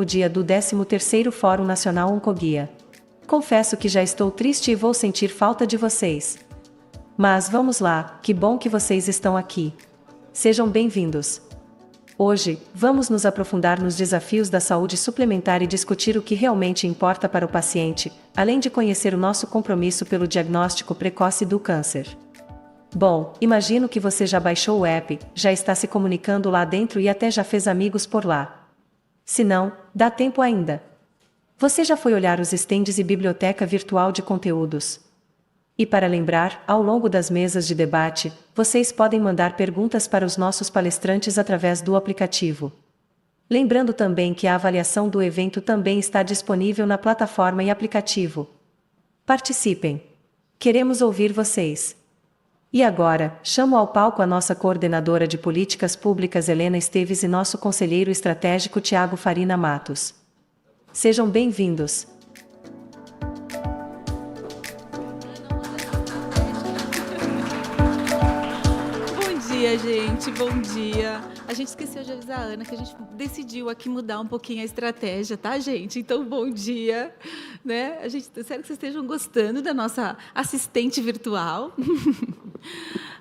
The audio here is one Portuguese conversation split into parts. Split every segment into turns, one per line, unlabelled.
último dia do 13º Fórum Nacional Oncoguia. Confesso que já estou triste e vou sentir falta de vocês. Mas vamos lá, que bom que vocês estão aqui. Sejam bem-vindos. Hoje, vamos nos aprofundar nos desafios da saúde suplementar e discutir o que realmente importa para o paciente, além de conhecer o nosso compromisso pelo diagnóstico precoce do câncer. Bom, imagino que você já baixou o app, já está se comunicando lá dentro e até já fez amigos por lá. Se não, dá tempo ainda. Você já foi olhar os estandes e biblioteca virtual de conteúdos? E para lembrar, ao longo das mesas de debate, vocês podem mandar perguntas para os nossos palestrantes através do aplicativo. Lembrando também que a avaliação do evento também está disponível na plataforma e aplicativo. Participem! Queremos ouvir vocês! E agora, chamo ao palco a nossa coordenadora de políticas públicas Helena Esteves e nosso conselheiro estratégico Tiago Farina Matos. Sejam bem-vindos!
Bom dia, gente, bom dia. A gente esqueceu de avisar a Ana que a gente decidiu aqui mudar um pouquinho a estratégia, tá, gente? Então, bom dia, né? Espero que vocês estejam gostando da nossa assistente virtual.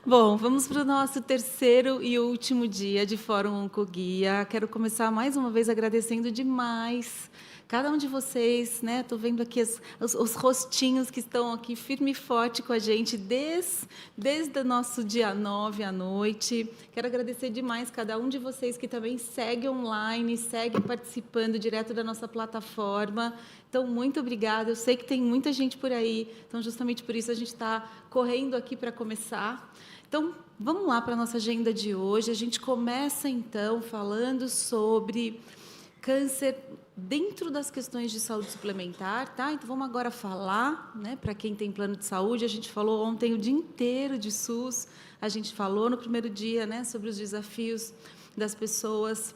Bom, vamos para o nosso terceiro e último dia de Fórum Oncoguia. Quero começar mais uma vez agradecendo demais cada um de vocês, né? Estou vendo aqui os rostinhos que estão aqui firme e forte com a gente desde o nosso dia 9 à noite. Quero agradecer demais cada um de vocês que também segue online, segue participando direto da nossa plataforma. Então, muito obrigada. Eu sei que tem muita gente por aí, então, justamente por isso, a gente está correndo aqui para começar. Então, vamos lá para a nossa agenda de hoje. A gente começa, então, falando sobre câncer dentro das questões de saúde suplementar, tá? Então, vamos agora falar, né, para quem tem plano de saúde. A gente falou ontem o dia inteiro de SUS, a gente falou no primeiro dia, né, sobre os desafios das pessoas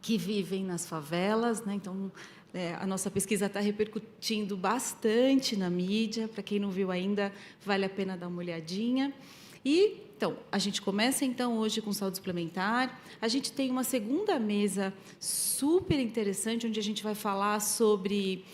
que vivem nas favelas, né? Então, a nossa pesquisa está repercutindo bastante na mídia. Para quem não viu ainda, vale a pena dar uma olhadinha. E, então, a gente começa, então, hoje com saúde suplementar. A gente tem uma segunda mesa super interessante, onde a gente vai falar sobre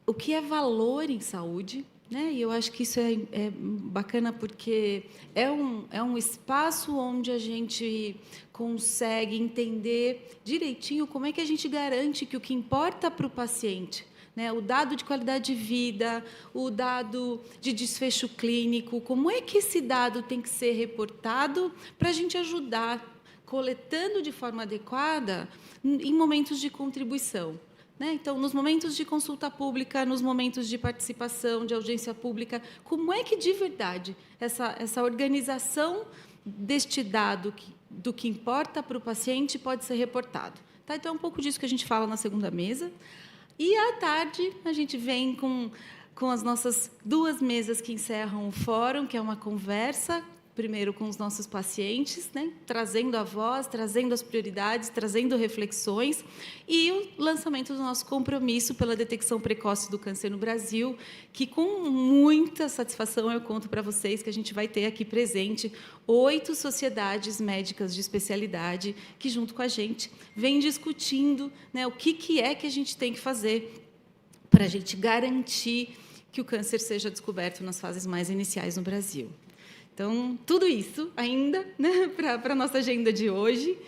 o que é valor em saúde, né? E eu acho que isso é bacana, porque é um espaço onde a gente consegue entender direitinho como é que a gente garante que o que importa para o paciente, né, o dado de qualidade de vida, o dado de desfecho clínico, como é que esse dado tem que ser reportado para a gente ajudar, coletando de forma adequada em momentos de contribuição, né? Então, nos momentos de consulta pública, nos momentos de participação, de audiência pública, como é que, de verdade, essa organização deste dado, do que importa para o paciente, pode ser reportado? Tá? Então, é um pouco disso que a gente fala na segunda mesa. E, à tarde, a gente vem com as nossas duas mesas que encerram o fórum, que é uma conversa, primeiro com os nossos pacientes, né, trazendo a voz, trazendo as prioridades, trazendo reflexões, e o lançamento do nosso compromisso pela detecção precoce do câncer no Brasil, que, com muita satisfação, eu conto para vocês que a gente vai ter aqui presente 8 sociedades médicas de especialidade que, junto com a gente, vêm discutindo, né, o que é que a gente tem que fazer para a gente garantir que o câncer seja descoberto nas fases mais iniciais no Brasil. Então, tudo isso ainda, né, para a nossa agenda de hoje.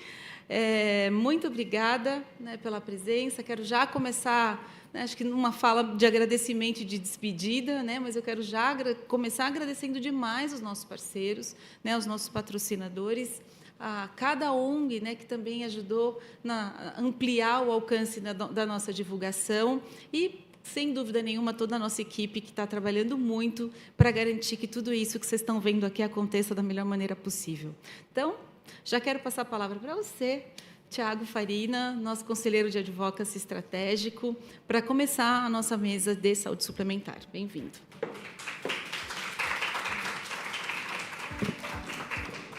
Muito obrigada, né, pela presença. Quero já começar, né, acho que numa fala de agradecimento e de despedida, né, mas eu quero já começar agradecendo demais os nossos parceiros, né, os nossos patrocinadores, a cada ONG, né, que também ajudou a ampliar o alcance da nossa divulgação, e, sem dúvida nenhuma, toda a nossa equipe que está trabalhando muito para garantir que tudo isso que vocês estão vendo aqui aconteça da melhor maneira possível. Então, já quero passar a palavra para você, Tiago Farina, nosso conselheiro de advocacy estratégico, para começar a nossa mesa de saúde suplementar. Bem-vindo.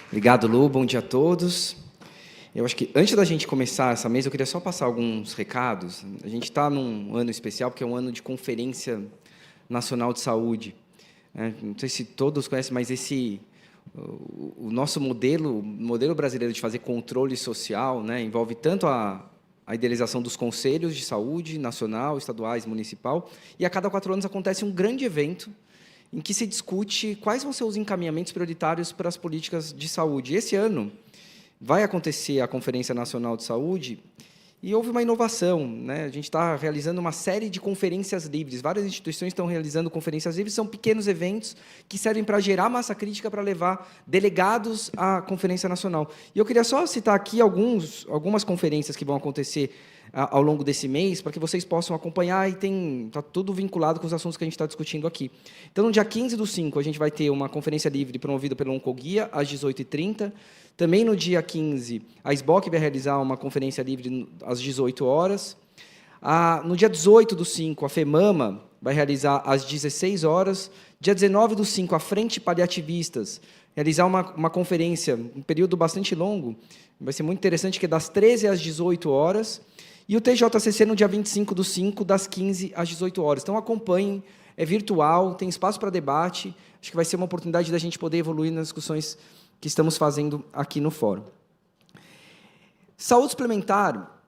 Obrigado, Lu. Bom dia a todos. Eu acho que, antes da gente começar essa mesa, eu queria só passar alguns recados. A gente está num ano especial, porque é um ano de Conferência Nacional de Saúde. Não sei se todos conhecem, mas o nosso modelo brasileiro de fazer controle social, né, envolve tanto a a idealização dos conselhos de saúde, nacional, estaduais, municipal, e a cada 4 anos acontece um grande evento em que se discute quais vão ser os encaminhamentos prioritários para as políticas de saúde. Esse ano vai acontecer a Conferência Nacional de Saúde, e houve uma inovação, né? A gente está realizando uma série de conferências livres. Várias instituições estão realizando conferências livres, são pequenos eventos que servem para gerar massa crítica para levar delegados à Conferência Nacional. E eu queria só citar aqui algumas conferências que vão acontecer ao longo desse mês, para que vocês possam acompanhar, e está tudo vinculado com os assuntos que a gente está discutindo aqui. Então, no dia 15/5, a gente vai ter uma conferência livre promovida pelo Oncoguia, às 18h30. Também no dia 15, a SBOC vai realizar uma conferência livre às 18 horas. No dia 18/5, a FEMAMA vai realizar às 16 horas. Dia 19/5, a Frente Paliativistas realizar uma conferência, um período bastante longo, vai ser muito interessante, que é das 13 às 18 horas. E o TJCC no dia 25/5, das 15 às 18 horas. Então, acompanhem, é virtual, tem espaço para debate, acho que vai ser uma oportunidade da gente poder evoluir nas discussões que estamos fazendo aqui no fórum. Saúde suplementar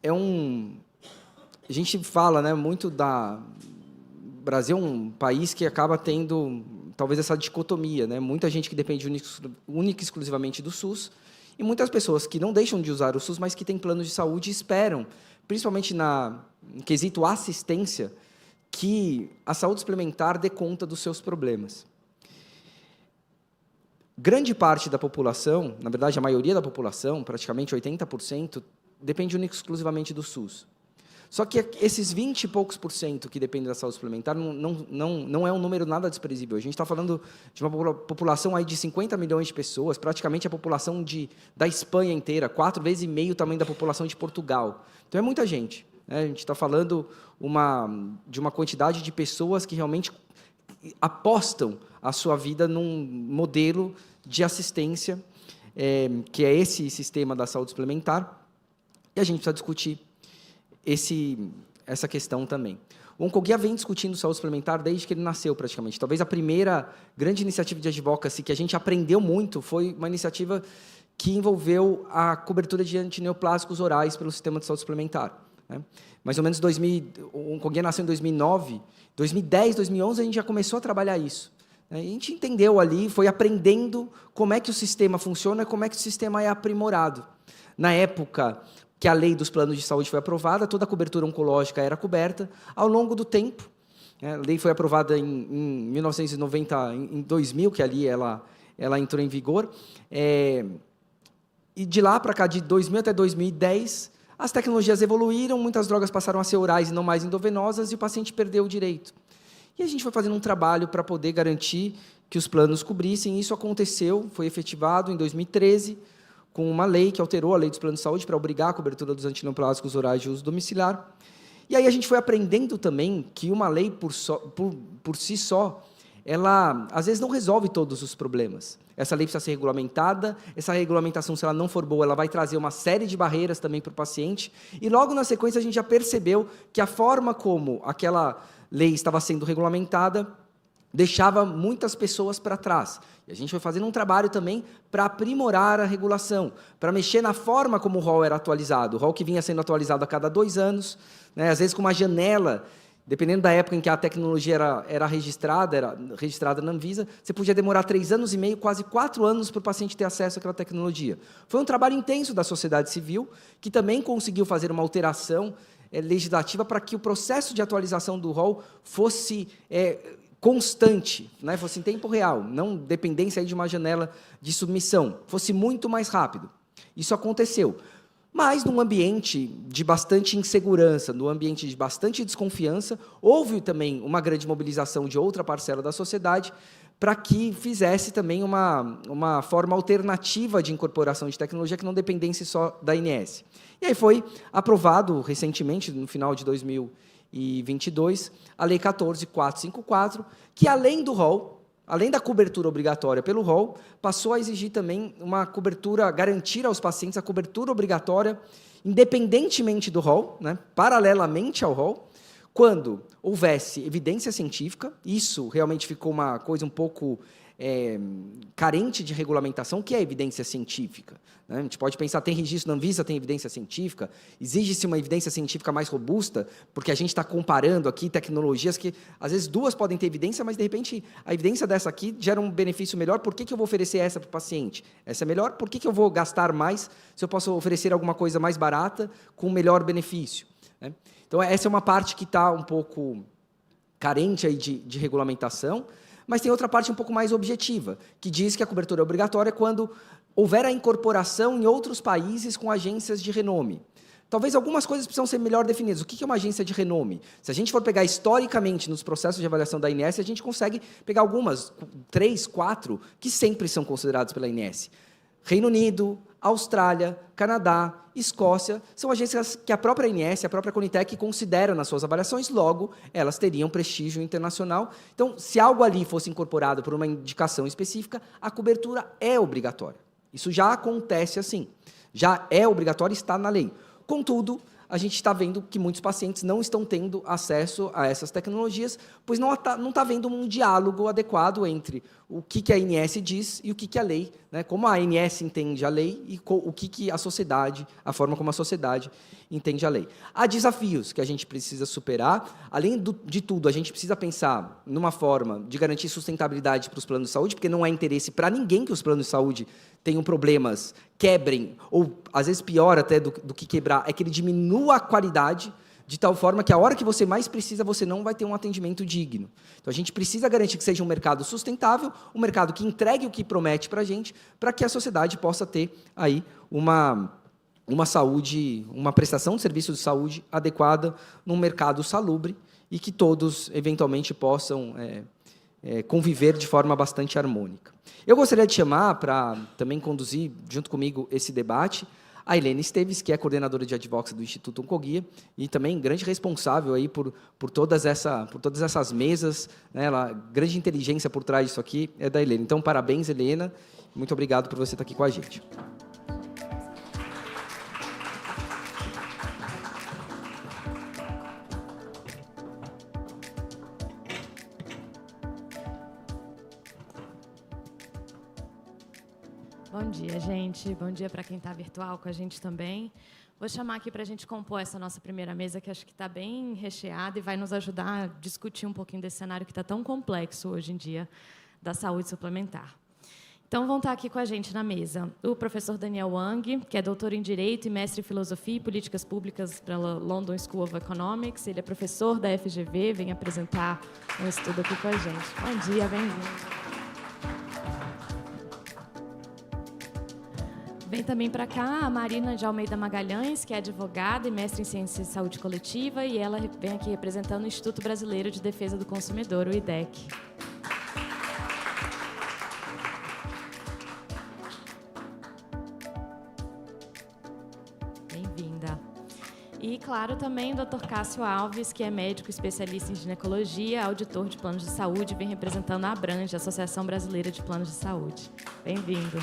a gente fala, né, muito o Brasil é um país que acaba tendo, talvez, essa dicotomia, né? Muita gente que depende única e exclusivamente do SUS, e muitas pessoas que não deixam de usar o SUS, mas que têm planos de saúde e esperam, principalmente em quesito assistência, que a saúde suplementar dê conta dos seus problemas. Grande parte da população, na verdade, a maioria da população, praticamente 80%, depende única e exclusivamente do SUS. Só que esses 20 e poucos % que dependem da saúde suplementar não é um número nada desprezível. A gente está falando de uma população aí de 50 milhões de pessoas, praticamente a população da Espanha inteira, 4,5 vezes o tamanho da população de Portugal. Então, é muita gente, né? A gente está falando de uma quantidade de pessoas que realmente apostam a sua vida num modelo de assistência, que é esse sistema da saúde suplementar, e a gente precisa discutir essa questão também. O Oncoguia vem discutindo saúde suplementar desde que ele nasceu, praticamente. Talvez a primeira grande iniciativa de advocacy que a gente aprendeu muito foi uma iniciativa que envolveu a cobertura de antineoplásicos orais pelo sistema de saúde suplementar, né? Mais ou menos o Oncoguia nasceu em 2009, 2010, 2011, a gente já começou a trabalhar isso. A gente entendeu ali, foi aprendendo como é que o sistema funciona, como é que o sistema é aprimorado. Na época que a lei dos planos de saúde foi aprovada, toda a cobertura oncológica era coberta. Ao longo do tempo, a lei foi aprovada em 1990, em 2000, que ali ela entrou em vigor, e de lá para cá, de 2000 até 2010, as tecnologias evoluíram, muitas drogas passaram a ser orais e não mais endovenosas, e o paciente perdeu o direito. E a gente foi fazendo um trabalho para poder garantir que os planos cobrissem, e isso aconteceu, foi efetivado em 2013, com uma lei que alterou a lei dos planos de saúde para obrigar a cobertura dos antineoplásicos orais de uso domiciliar. E aí a gente foi aprendendo também que uma lei, por si só, ela, às vezes, não resolve todos os problemas. Essa lei precisa ser regulamentada, essa regulamentação, se ela não for boa, ela vai trazer uma série de barreiras também para o paciente, e logo na sequência a gente já percebeu que a forma como aquela lei estava sendo regulamentada deixava muitas pessoas para trás. E a gente foi fazendo um trabalho também para aprimorar a regulação, para mexer na forma como o rol era atualizado. O rol que vinha sendo atualizado a cada 2 anos, né, às vezes com uma janela, dependendo da época em que a tecnologia era registrada na Anvisa, você podia demorar 3 anos e meio, quase 4 anos, para o paciente ter acesso àquela tecnologia. Foi um trabalho intenso da sociedade civil, que também conseguiu fazer uma alteração legislativa para que o processo de atualização do rol fosse constante, né? Fosse em tempo real, não dependência aí de uma janela de submissão, fosse muito mais rápido. Isso aconteceu. Mas, num ambiente de bastante insegurança, num ambiente de bastante desconfiança, houve também uma grande mobilização de outra parcela da sociedade para que fizesse também uma forma alternativa de incorporação de tecnologia que não dependesse só da ANS. E aí foi aprovado recentemente, no final de 2022, a Lei 14.454, que, além do rol, além da cobertura obrigatória pelo rol, passou a exigir também uma cobertura, garantir aos pacientes a cobertura obrigatória, independentemente do rol, né, paralelamente ao rol, quando houvesse evidência científica. Isso realmente ficou uma coisa um pouco carente de regulamentação, que é a evidência científica. Né? A gente pode pensar, tem registro na Anvisa, tem evidência científica, exige-se uma evidência científica mais robusta, porque a gente está comparando aqui tecnologias que, às vezes, duas podem ter evidência, mas, de repente, a evidência dessa aqui gera um benefício melhor, por que eu vou oferecer essa para o paciente? Essa é melhor, por que eu vou gastar mais se eu posso oferecer alguma coisa mais barata com melhor benefício? Né? Então, essa é uma parte que está um pouco carente aí de regulamentação, mas tem outra parte um pouco mais objetiva, que diz que a cobertura é obrigatória quando houver a incorporação em outros países com agências de renome. Talvez algumas coisas precisam ser melhor definidas. O que é uma agência de renome? Se a gente for pegar historicamente nos processos de avaliação da ANS, a gente consegue pegar algumas, 3, 4, que sempre são consideradas pela ANS. Reino Unido, Austrália, Canadá, Escócia, são agências que a própria ANS, a própria Conitec considera nas suas avaliações, logo, elas teriam prestígio internacional. Então, se algo ali fosse incorporado por uma indicação específica, a cobertura é obrigatória. Isso já acontece assim. Já é obrigatório, está na lei. Contudo, a gente está vendo que muitos pacientes não estão tendo acesso a essas tecnologias, pois não está havendo um diálogo adequado entre o que a ANS diz e o que a lei, né, como a ANS entende a lei e o que a sociedade, a forma como a sociedade entende a lei. Há desafios que a gente precisa superar. Além de tudo, a gente precisa pensar numa forma de garantir sustentabilidade para os planos de saúde, porque não é interesse para ninguém que os planos de saúde tenham problemas, quebrem, ou às vezes pior até do que quebrar, é que ele diminua a qualidade de tal forma que a hora que você mais precisa, você não vai ter um atendimento digno. Então, a gente precisa garantir que seja um mercado sustentável, um mercado que entregue o que promete para a gente, para que a sociedade possa ter aí uma saúde, uma prestação de serviços de saúde adequada num mercado salubre e que todos, eventualmente, possam conviver de forma bastante harmônica. Eu gostaria de chamar, para também conduzir, junto comigo, esse debate, a Helena Esteves, que é coordenadora de advocacy do Instituto Oncoguia e também grande responsável aí por todas essas mesas, né, grande inteligência por trás disso aqui é da Helena. Então, parabéns, Helena, muito obrigado por você estar aqui com a gente.
Bom dia, gente. Bom dia para quem está virtual com a gente também. Vou chamar aqui para a gente compor essa nossa primeira mesa, que acho que está bem recheada e vai nos ajudar a discutir um pouquinho desse cenário que está tão complexo hoje em dia da saúde suplementar. Então, vão estar aqui com a gente na mesa o professor Daniel Wang, que é doutor em Direito e mestre em Filosofia e Políticas Públicas pela London School of Economics. Ele é professor da FGV, vem apresentar um estudo aqui com a gente. Bom dia, bem-vindo. Vem também para cá a Marina de Almeida Magalhães, que é advogada e mestre em Ciências de Saúde Coletiva, e ela vem aqui representando o Instituto Brasileiro de Defesa do Consumidor, o IDEC. Bem-vinda. E, claro, também o Dr. Cássio Alves, que é médico especialista em ginecologia, auditor de planos de saúde, vem representando a Abrange, a Associação Brasileira de Planos de Saúde. Bem-vindo.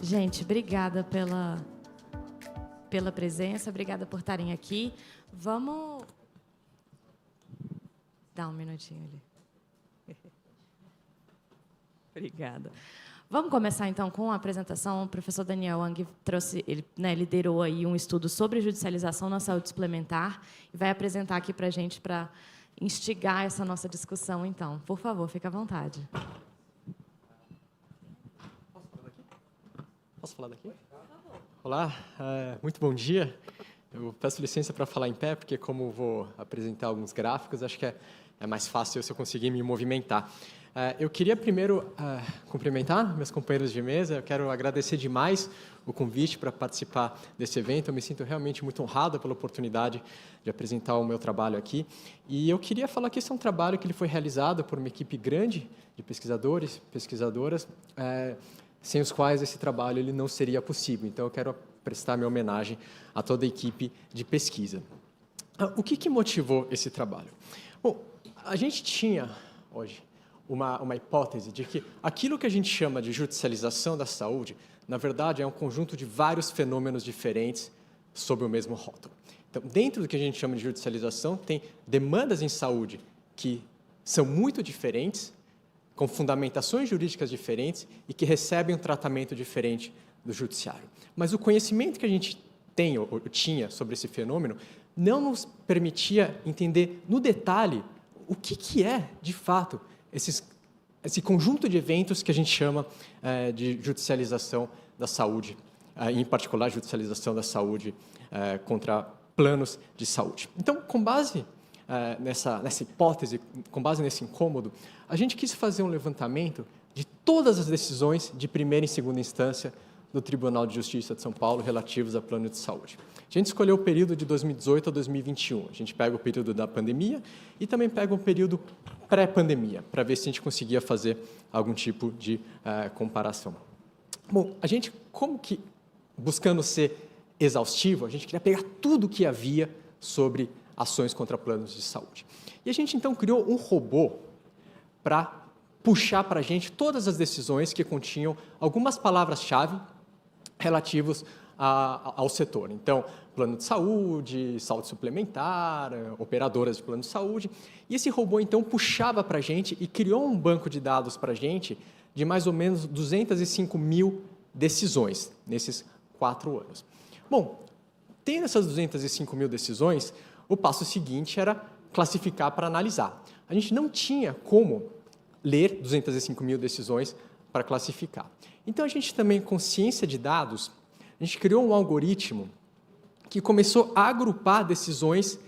Gente, obrigada pela presença, obrigada por estarem aqui. Vamos dar um minutinho ali. Obrigada. Vamos começar, então, com a apresentação. O professor Daniel Wang liderou aí um estudo sobre judicialização na saúde suplementar e vai apresentar aqui para a gente para instigar essa nossa discussão, então. Por favor, fique à vontade.
Posso falar daqui? Olá, muito bom dia. Eu peço licença para falar em pé, porque como vou apresentar alguns gráficos, acho que é mais fácil se eu conseguir me movimentar. Eu queria primeiro cumprimentar meus companheiros de mesa. Eu quero agradecer demais o convite para participar desse evento. Eu me sinto realmente muito honrado pela oportunidade de apresentar o meu trabalho aqui. E eu queria falar que esse é um trabalho que ele foi realizado por uma equipe grande de pesquisadores, pesquisadoras, sem os quais esse trabalho ele não seria possível. Então, eu quero prestar minha homenagem a toda a equipe de pesquisa. O que motivou esse trabalho? Bom, a gente tinha, hoje, uma hipótese de que aquilo que a gente chama de judicialização da saúde, na verdade, é um conjunto de vários fenômenos diferentes sob o mesmo rótulo. Então, dentro do que a gente chama de judicialização, tem demandas em saúde que são muito diferentes, com fundamentações jurídicas diferentes e que recebem um tratamento diferente do judiciário. Mas o conhecimento que a gente tem ou tinha sobre esse fenômeno não nos permitia entender no detalhe o que é, de fato, esse conjunto de eventos que a gente chama de judicialização da saúde, em particular, judicialização da saúde contra planos de saúde. Então, com base nessa hipótese, com base nesse incômodo, a gente quis fazer um levantamento de todas as decisões de primeira e segunda instância do Tribunal de Justiça de São Paulo relativos a plano de saúde. A gente escolheu o período de 2018 a 2021. A gente pega o período da pandemia e também pega o período pré-pandemia, para ver se a gente conseguia fazer algum tipo de comparação. Bom, a gente, buscando ser exaustivo, a gente queria pegar tudo o que havia sobre ações contra planos de saúde. E a gente, então, criou um robô para puxar para a gente todas as decisões que continham algumas palavras-chave relativos ao setor. Então, plano de saúde, saúde suplementar, operadoras de plano de saúde. E esse robô, então, puxava para a gente e criou um banco de dados para a gente de mais ou menos 205 mil decisões nesses 4 anos. Bom, tendo essas 205 mil decisões, o passo seguinte era classificar para analisar. A gente não tinha como ler 205 mil decisões para classificar. Então, a gente também, com ciência de dados, a gente criou um algoritmo que começou a agrupar decisões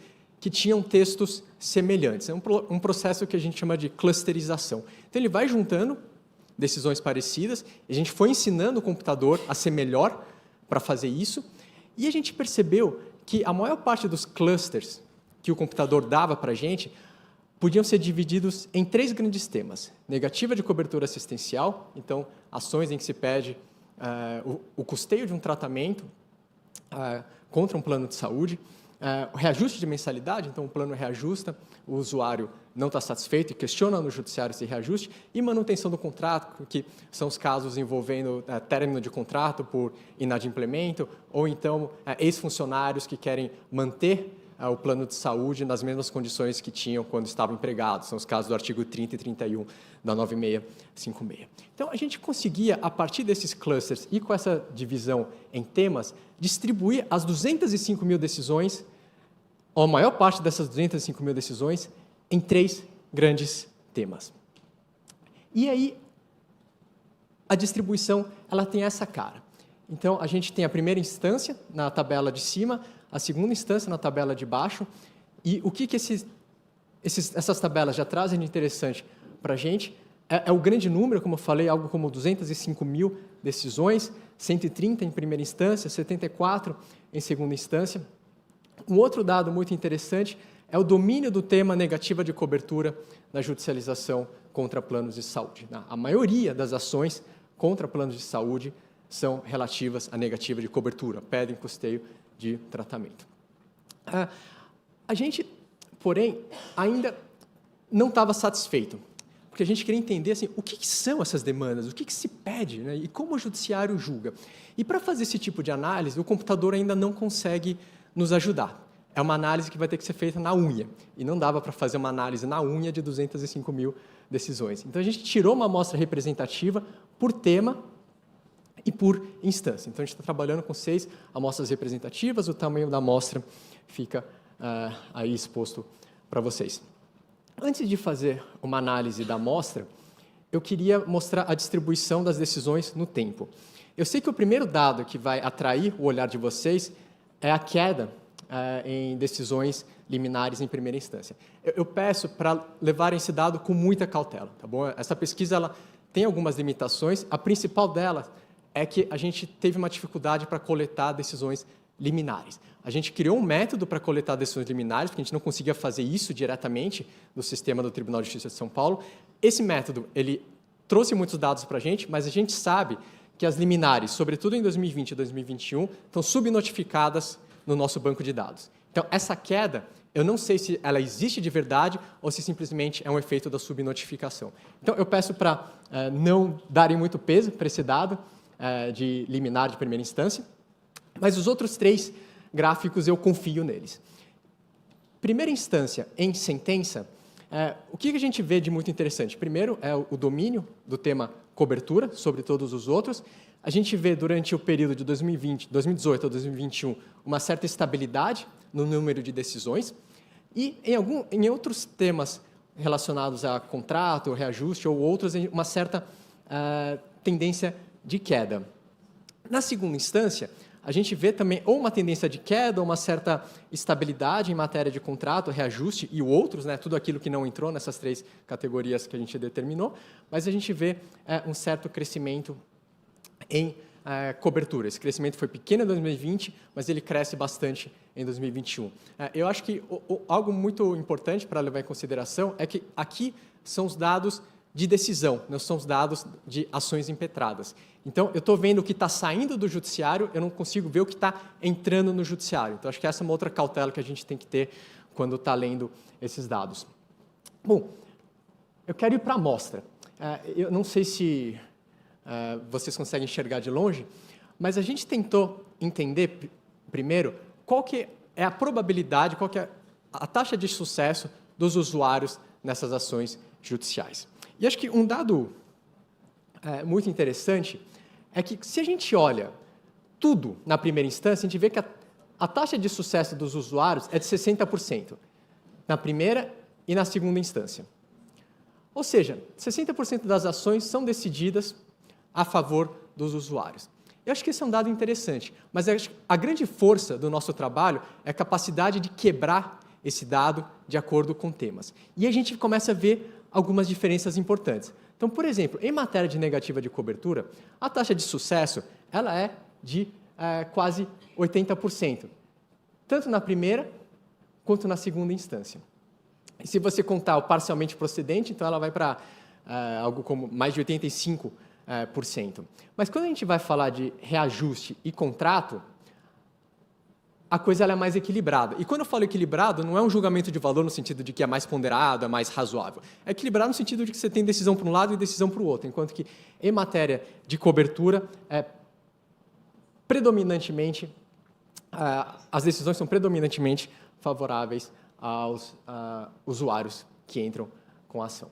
que tinham textos semelhantes. É um processo que a gente chama de clusterização. Então, ele vai juntando decisões parecidas, a gente foi ensinando o computador a ser melhor para fazer isso, e a gente percebeu que a maior parte dos clusters que o computador dava para a gente podiam ser divididos em 3 grandes temas. Negativa de cobertura assistencial, então, ações em que se pede o custeio de um tratamento contra um plano de saúde, o reajuste de mensalidade, então o plano reajusta, o usuário não está satisfeito e questiona no judiciário esse reajuste, e manutenção do contrato, que são os casos envolvendo término de contrato por inadimplemento, ou então ex-funcionários que querem manter o plano de saúde nas mesmas condições que tinham quando estavam empregados. São os casos do artigo 30 e 31 da 9656. Então, a gente conseguia, a partir desses clusters e com essa divisão em temas, distribuir as 205 mil decisões, ou a maior parte dessas 205 mil decisões, em 3 grandes temas. E aí, a distribuição ela tem essa cara. Então, a gente tem a primeira instância na tabela de cima, a segunda instância na tabela de baixo, e o que essas tabelas já trazem de interessante para a gente é o grande número, como eu falei, algo como 205 mil decisões, 130 em primeira instância, 74 em segunda instância. Um outro dado muito interessante é o domínio do tema negativa de cobertura na judicialização contra planos de saúde. A maioria das ações contra planos de saúde são relativas à negativa de cobertura, pedem custeio de tratamento. A gente, porém, ainda não estava satisfeito, porque a gente queria entender assim, o que são essas demandas, o que se pede, né, e como o judiciário julga. E para fazer esse tipo de análise, o computador ainda não consegue nos ajudar. É uma análise que vai ter que ser feita na unha, e não dava para fazer uma análise na unha de 205 mil decisões. Então, a gente tirou uma amostra representativa por tema e por instância. Então, a gente está trabalhando com 6 amostras representativas, o tamanho da amostra fica aí exposto para vocês. Antes de fazer uma análise da amostra, eu queria mostrar a distribuição das decisões no tempo. Eu sei que o primeiro dado que vai atrair o olhar de vocês é a queda em decisões liminares em primeira instância. Eu peço para levarem esse dado com muita cautela, tá bom? Essa pesquisa ela tem algumas limitações, a principal delas é que a gente teve uma dificuldade para coletar decisões liminares. A gente criou um método para coletar decisões liminares, porque a gente não conseguia fazer isso diretamente do sistema do Tribunal de Justiça de São Paulo. Esse método, ele trouxe muitos dados para a gente, mas a gente sabe que as liminares, sobretudo em 2020 e 2021, estão subnotificadas no nosso banco de dados. Então, essa queda eu não sei se ela existe de verdade ou se simplesmente é um efeito da subnotificação. Então, eu peço para não darem muito peso para esse dado de liminar de primeira instância, mas os outros 3 gráficos eu confio neles. Primeira instância em sentença, o que a gente vê de muito interessante? Primeiro é o domínio do tema cobertura sobre todos os outros. A gente vê durante o período de 2018 a 2021 uma certa estabilidade no número de decisões e em outros temas relacionados a contrato, reajuste ou outros, uma certa tendência de queda. Na segunda instância, a gente vê também ou uma tendência de queda, ou uma certa estabilidade em matéria de contrato, reajuste e outros, né, tudo aquilo que não entrou nessas 3 categorias que a gente determinou, mas a gente vê um certo crescimento em cobertura. Esse crescimento foi pequeno em 2020, mas ele cresce bastante em 2021. Eu acho que algo muito importante para levar em consideração é que aqui são os dados de decisão, não são os dados de ações impetradas. Então, eu estou vendo o que está saindo do judiciário, eu não consigo ver o que está entrando no judiciário. Então, acho que essa é uma outra cautela que a gente tem que ter quando está lendo esses dados. Bom, eu quero ir para a amostra. Eu não sei se vocês conseguem enxergar de longe, mas a gente tentou entender, primeiro, qual que é a probabilidade, qual que é a taxa de sucesso dos usuários nessas ações judiciais. E acho que um dado muito interessante é que, se a gente olha tudo na primeira instância, a gente vê que a taxa de sucesso dos usuários é de 60%, na primeira e na segunda instância. Ou seja, 60% das ações são decididas a favor dos usuários. Eu acho que esse é um dado interessante, mas a grande força do nosso trabalho é a capacidade de quebrar esse dado de acordo com temas. E a gente começa a ver algumas diferenças importantes. Então, por exemplo, em matéria de negativa de cobertura, a taxa de sucesso ela é de quase 80%, tanto na primeira quanto na segunda instância. E se você contar o parcialmente procedente, então ela vai para algo como mais de 85%. Mas quando a gente vai falar de reajuste e contrato, a coisa ela é mais equilibrada. E quando eu falo equilibrado, não é um julgamento de valor no sentido de que é mais ponderado, é mais razoável. É equilibrado no sentido de que você tem decisão para um lado e decisão para o outro, enquanto que, em matéria de cobertura, predominantemente, as decisões são predominantemente favoráveis aos usuários que entram com a ação.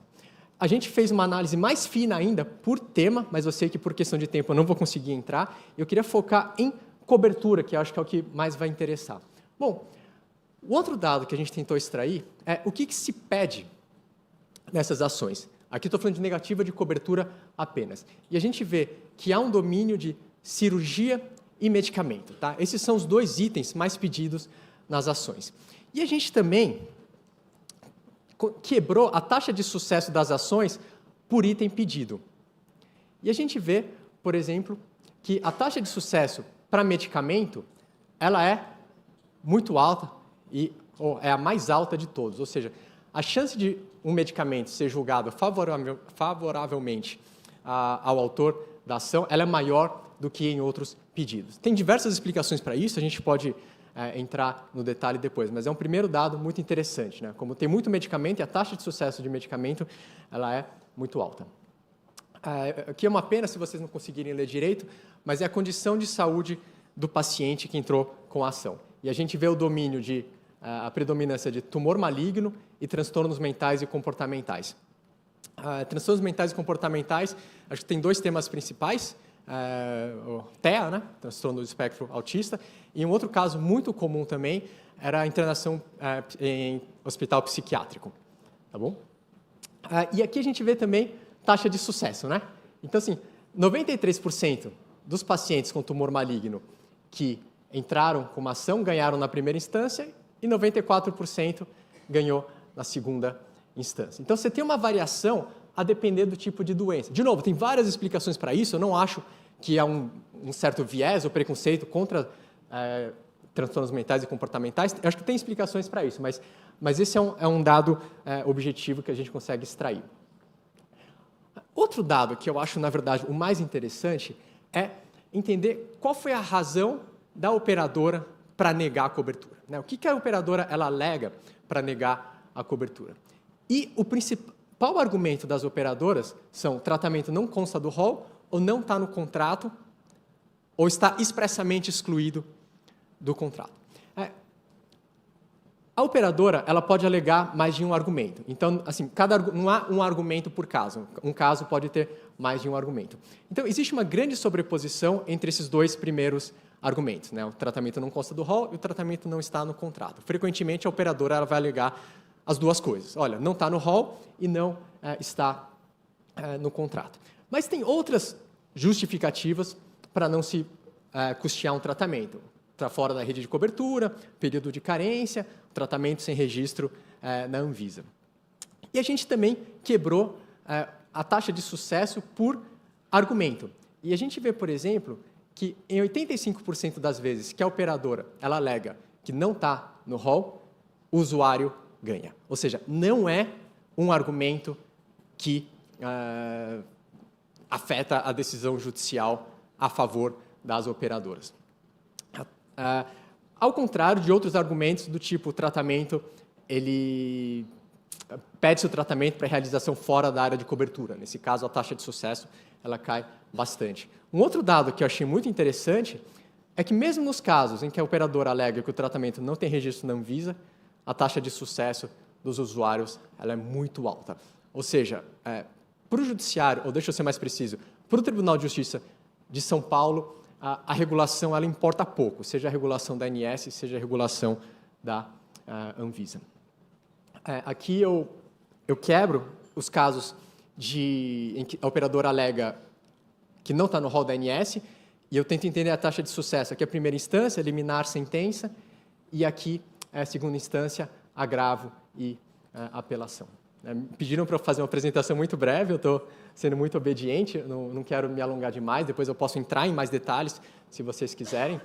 A gente fez uma análise mais fina ainda por tema, mas eu sei que por questão de tempo eu não vou conseguir entrar. Eu queria focar em cobertura, que eu acho que é o que mais vai interessar. Bom, o outro dado que a gente tentou extrair é o que se pede nessas ações. Aqui estou falando de negativa de cobertura apenas. E a gente vê que há um domínio de cirurgia e medicamento. Tá? Esses são os 2 itens mais pedidos nas ações. E a gente também quebrou a taxa de sucesso das ações por item pedido. E a gente vê, por exemplo, que a taxa de sucesso para medicamento ela é muito alta ou é a mais alta de todos. Ou seja, a chance de um medicamento ser julgado favoravelmente ao autor da ação ela é maior do que em outros pedidos. Tem diversas explicações para isso, a gente pode entrar no detalhe depois, mas é um primeiro dado muito interessante, né? Como tem muito medicamento e a taxa de sucesso de medicamento ela é muito alta. Aqui é uma pena se vocês não conseguirem ler direito, mas é a condição de saúde do paciente que entrou com a ação. E a gente vê o domínio de a predominância de tumor maligno e transtornos mentais e comportamentais. Transtornos mentais e comportamentais, acho que tem 2 temas principais, o TEA, né? Transtorno do espectro autista, e um outro caso muito comum também era a internação em hospital psiquiátrico. Tá bom? E aqui a gente vê também taxa de sucesso, né? Então, assim, 93% dos pacientes com tumor maligno que entraram com uma ação ganharam na primeira instância e 94% ganhou na segunda instância. Então, você tem uma variação a depender do tipo de doença. De novo, tem várias explicações para isso, eu não acho que há um certo viés ou preconceito contra transtornos mentais e comportamentais, eu acho que tem explicações para isso, mas esse é um dado objetivo que a gente consegue extrair. Outro dado que eu acho, na verdade, o mais interessante é entender qual foi a razão da operadora para negar a cobertura, né? O que a operadora ela alega para negar a cobertura? E o principal argumento das operadoras são: o tratamento não consta do rol, ou não está no contrato, ou está expressamente excluído do contrato. A operadora ela pode alegar mais de um argumento. Então, assim, não há um argumento por caso. Um caso pode ter mais de um argumento. Então, existe uma grande sobreposição entre esses dois primeiros argumentos, né? O tratamento não consta do rol e o tratamento não está no contrato. Frequentemente, a operadora ela vai alegar as duas coisas. Olha, não está no rol e não está no contrato. Mas tem outras justificativas para não se custear um tratamento. Está fora da rede de cobertura, período de carência, tratamento sem registro na Anvisa. E a gente também quebrou a taxa de sucesso por argumento. E a gente vê, por exemplo, que em 85% das vezes que a operadora ela alega que não está no rol, o usuário ganha. Ou seja, não é um argumento que afeta a decisão judicial a favor das operadoras. Ao contrário de outros argumentos do tipo o tratamento, ele pede-se o tratamento para realização fora da área de cobertura. Nesse caso, a taxa de sucesso ela cai bastante. Um outro dado que eu achei muito interessante é que mesmo nos casos em que a operadora alega que o tratamento não tem registro na Anvisa, a taxa de sucesso dos usuários ela é muito alta. Ou seja, para o judiciário, ou deixa eu ser mais preciso, para o Tribunal de Justiça de São Paulo, a regulação ela importa pouco, seja a regulação da ANS, seja a regulação da Anvisa. Aqui eu quebro os casos em que a operadora alega que não está no rol da ANS, e eu tento entender a taxa de sucesso. Aqui é a primeira instância, liminar, sentença, e aqui é a segunda instância, agravo e apelação. Me pediram para eu fazer uma apresentação muito breve, eu estou sendo muito obediente, não quero me alongar demais, depois eu posso entrar em mais detalhes, se vocês quiserem.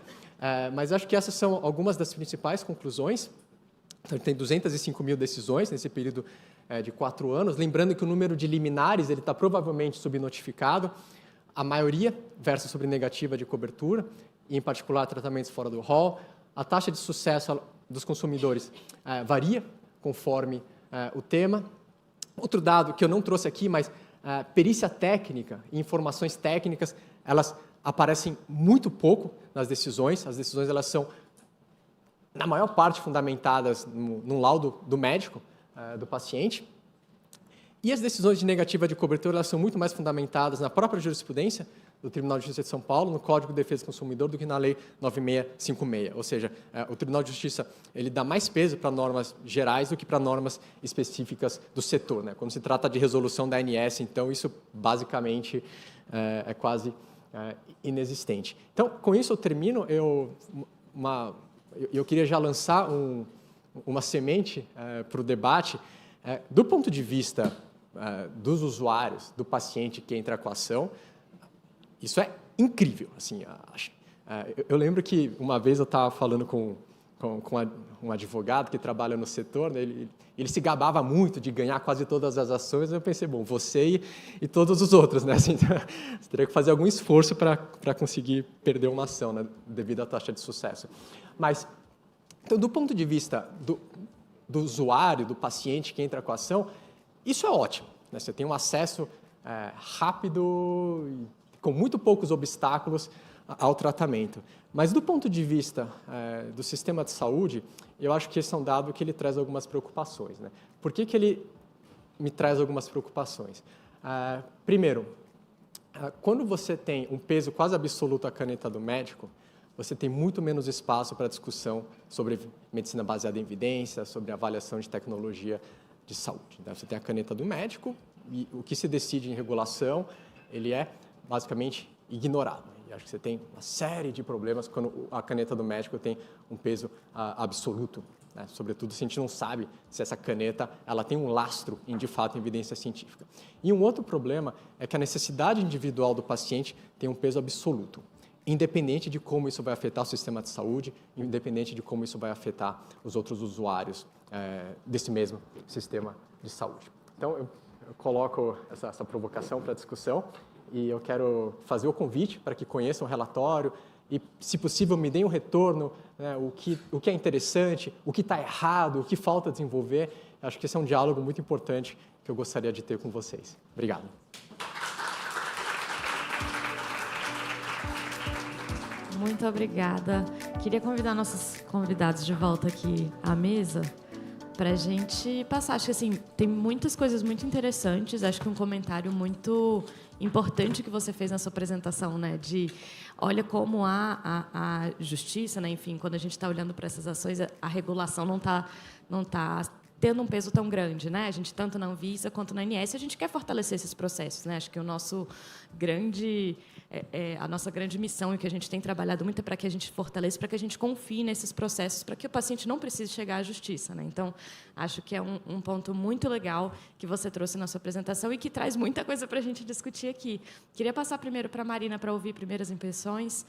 Mas acho que essas são algumas das principais conclusões. Então, tem 205 mil decisões nesse período de 4 anos. Lembrando que o número de liminares ele está provavelmente subnotificado. A maioria versa sobre negativa de cobertura, e em particular tratamentos fora do rol. A taxa de sucesso dos consumidores varia conforme o tema. Outro dado que eu não trouxe aqui, mas perícia técnica e informações técnicas, elas aparecem muito pouco nas decisões. As decisões elas são, na maior parte, fundamentadas no laudo do médico, do paciente. E as decisões de negativa de cobertura elas são muito mais fundamentadas na própria jurisprudência do Tribunal de Justiça de São Paulo, no Código de Defesa do Consumidor, do que na Lei 9656. Ou seja, o Tribunal de Justiça ele dá mais peso para normas gerais do que para normas específicas do setor, né? Quando se trata de resolução da ANS, então, isso basicamente é quase inexistente. Então, com isso eu termino. Eu queria já lançar uma semente para o debate. Do ponto de vista dos usuários, do paciente que entra com a ação, isso é incrível. Assim, eu lembro que uma vez eu estava falando com um advogado que trabalha no setor, né, ele se gabava muito de ganhar quase todas as ações. Eu pensei, bom, você e todos os outros, né? Assim, você teria que fazer algum esforço para conseguir perder uma ação, né, devido à taxa de sucesso. Mas, então, do ponto de vista do usuário, do paciente que entra com a ação, isso é ótimo, né? Você tem um acesso rápido, com muito poucos obstáculos ao tratamento. Mas, do ponto de vista do sistema de saúde, eu acho que esse é um dado que ele traz algumas preocupações, né? Por que ele me traz algumas preocupações? Primeiro, quando você tem um peso quase absoluto à caneta do médico, você tem muito menos espaço para discussão sobre medicina baseada em evidência, sobre avaliação de tecnologia de saúde, né? Você tem a caneta do médico e o que se decide em regulação, ele é basicamente ignorado. E acho que você tem uma série de problemas quando a caneta do médico tem um peso absoluto, né? Sobretudo se a gente não sabe se essa caneta ela tem um lastro em, de fato, evidência científica. E um outro problema é que a necessidade individual do paciente tem um peso absoluto, independente de como isso vai afetar o sistema de saúde, independente de como isso vai afetar os outros usuários desse mesmo sistema de saúde. Então, eu coloco essa provocação para discussão e eu quero fazer o convite para que conheçam o relatório e, se possível, me deem um retorno, né, o que é interessante, o que está errado, o que falta desenvolver. Acho que esse é um diálogo muito importante que eu gostaria de ter com vocês. Obrigado.
Muito obrigada. Queria convidar nossos convidados de volta aqui à mesa para a gente passar. Acho que assim, tem muitas coisas muito interessantes. Acho que um comentário muito importante que você fez na sua apresentação, né? De olha como a justiça, né? Enfim, quando a gente está olhando para essas ações, a regulação não tá tendo um peso tão grande, né? A gente, tanto na Anvisa quanto na ANS, a gente quer fortalecer esses processos, né? Acho que a nossa grande missão e que a gente tem trabalhado muito é para que a gente fortaleça, para que a gente confie nesses processos, para que o paciente não precise chegar à justiça, né? Então, acho que é um ponto muito legal que você trouxe na sua apresentação e que traz muita coisa para a gente discutir aqui. Queria passar primeiro para a Marina para ouvir primeiras impressões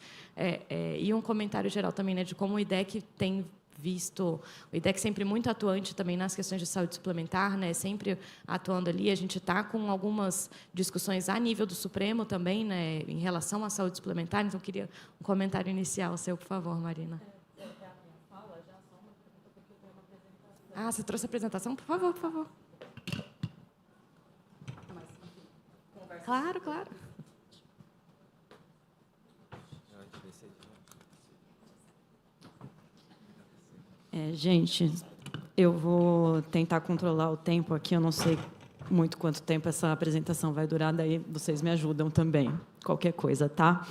e um comentário geral também, né, de como o IDEC tem visto, o IDEC sempre muito atuante também nas questões de saúde suplementar, né, sempre atuando ali. A gente está com algumas discussões a nível do Supremo também, né, em relação à saúde suplementar. Então, queria um comentário inicial seu, por favor, Marina. Ah, você trouxe a apresentação? Por favor, por favor. Claro, claro.
Gente, eu vou tentar controlar o tempo aqui. Eu não sei muito quanto tempo essa apresentação vai durar, daí vocês me ajudam também, qualquer coisa, tá?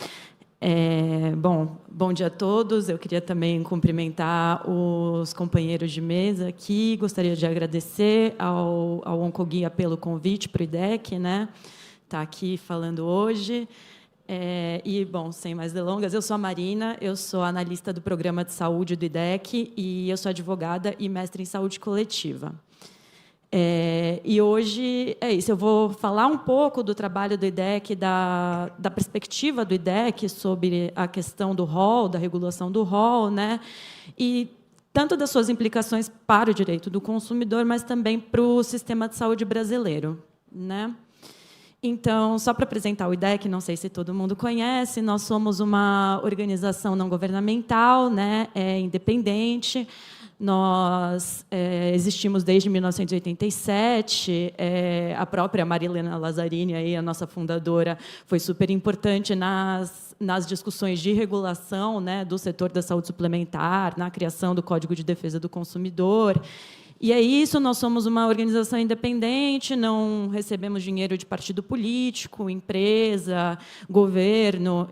Bom dia a todos. Eu queria também cumprimentar os companheiros de mesa aqui. Gostaria de agradecer ao Oncoguia pelo convite para o IDEC, né? Tá aqui falando hoje. Sem mais delongas, eu sou a Marina, eu sou analista do Programa de Saúde do IDEC e eu sou advogada e mestre em saúde coletiva. E hoje é isso, eu vou falar um pouco do trabalho do IDEC, da perspectiva do IDEC sobre a questão do rol, da regulação do rol, né? E tanto das suas implicações para o direito do consumidor, mas também para o sistema de saúde brasileiro, né? Então, só para apresentar o IDEC, não sei se todo mundo conhece, nós somos uma organização não governamental, né, independente. Nós existimos desde 1987. A própria Marilena Lazzarini, aí, a nossa fundadora, foi super importante nas discussões de regulação, né, do setor da saúde suplementar, na criação do Código de Defesa do Consumidor. E é isso, nós somos uma organização independente, não recebemos dinheiro de partido político, empresa, governo.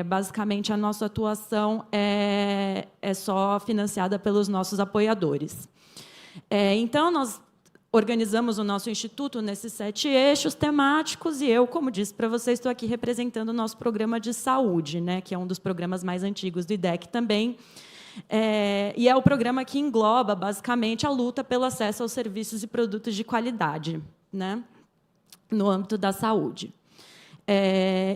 Basicamente, a nossa atuação é só financiada pelos nossos apoiadores. Então, nós organizamos o nosso instituto nesses 7 eixos temáticos e eu, como disse para vocês, estou aqui representando o nosso programa de saúde, né, que é um dos programas mais antigos do IDEC também. E é o programa que engloba, basicamente, a luta pelo acesso aos serviços e produtos de qualidade, né, no âmbito da saúde.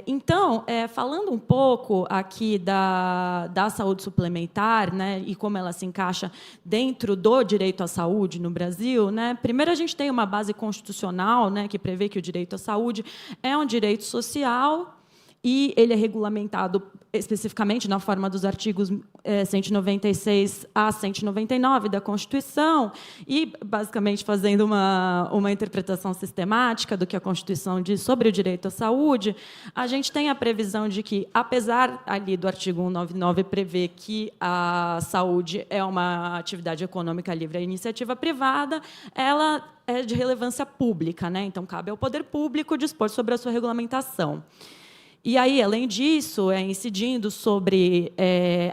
Então, falando um pouco aqui da saúde suplementar, né, e como ela se encaixa dentro do direito à saúde no Brasil, né, primeiro a gente tem uma base constitucional, né, que prevê que o direito à saúde é um direito social e ele é regulamentado especificamente na forma dos artigos 196 a 199 da Constituição, e, basicamente, fazendo uma interpretação sistemática do que a Constituição diz sobre o direito à saúde, a gente tem a previsão de que, apesar ali do artigo 199 prever que a saúde é uma atividade econômica livre à iniciativa privada, ela é de relevância pública, né? Então, cabe ao poder público dispor sobre a sua regulamentação. E aí, além disso, incidindo sobre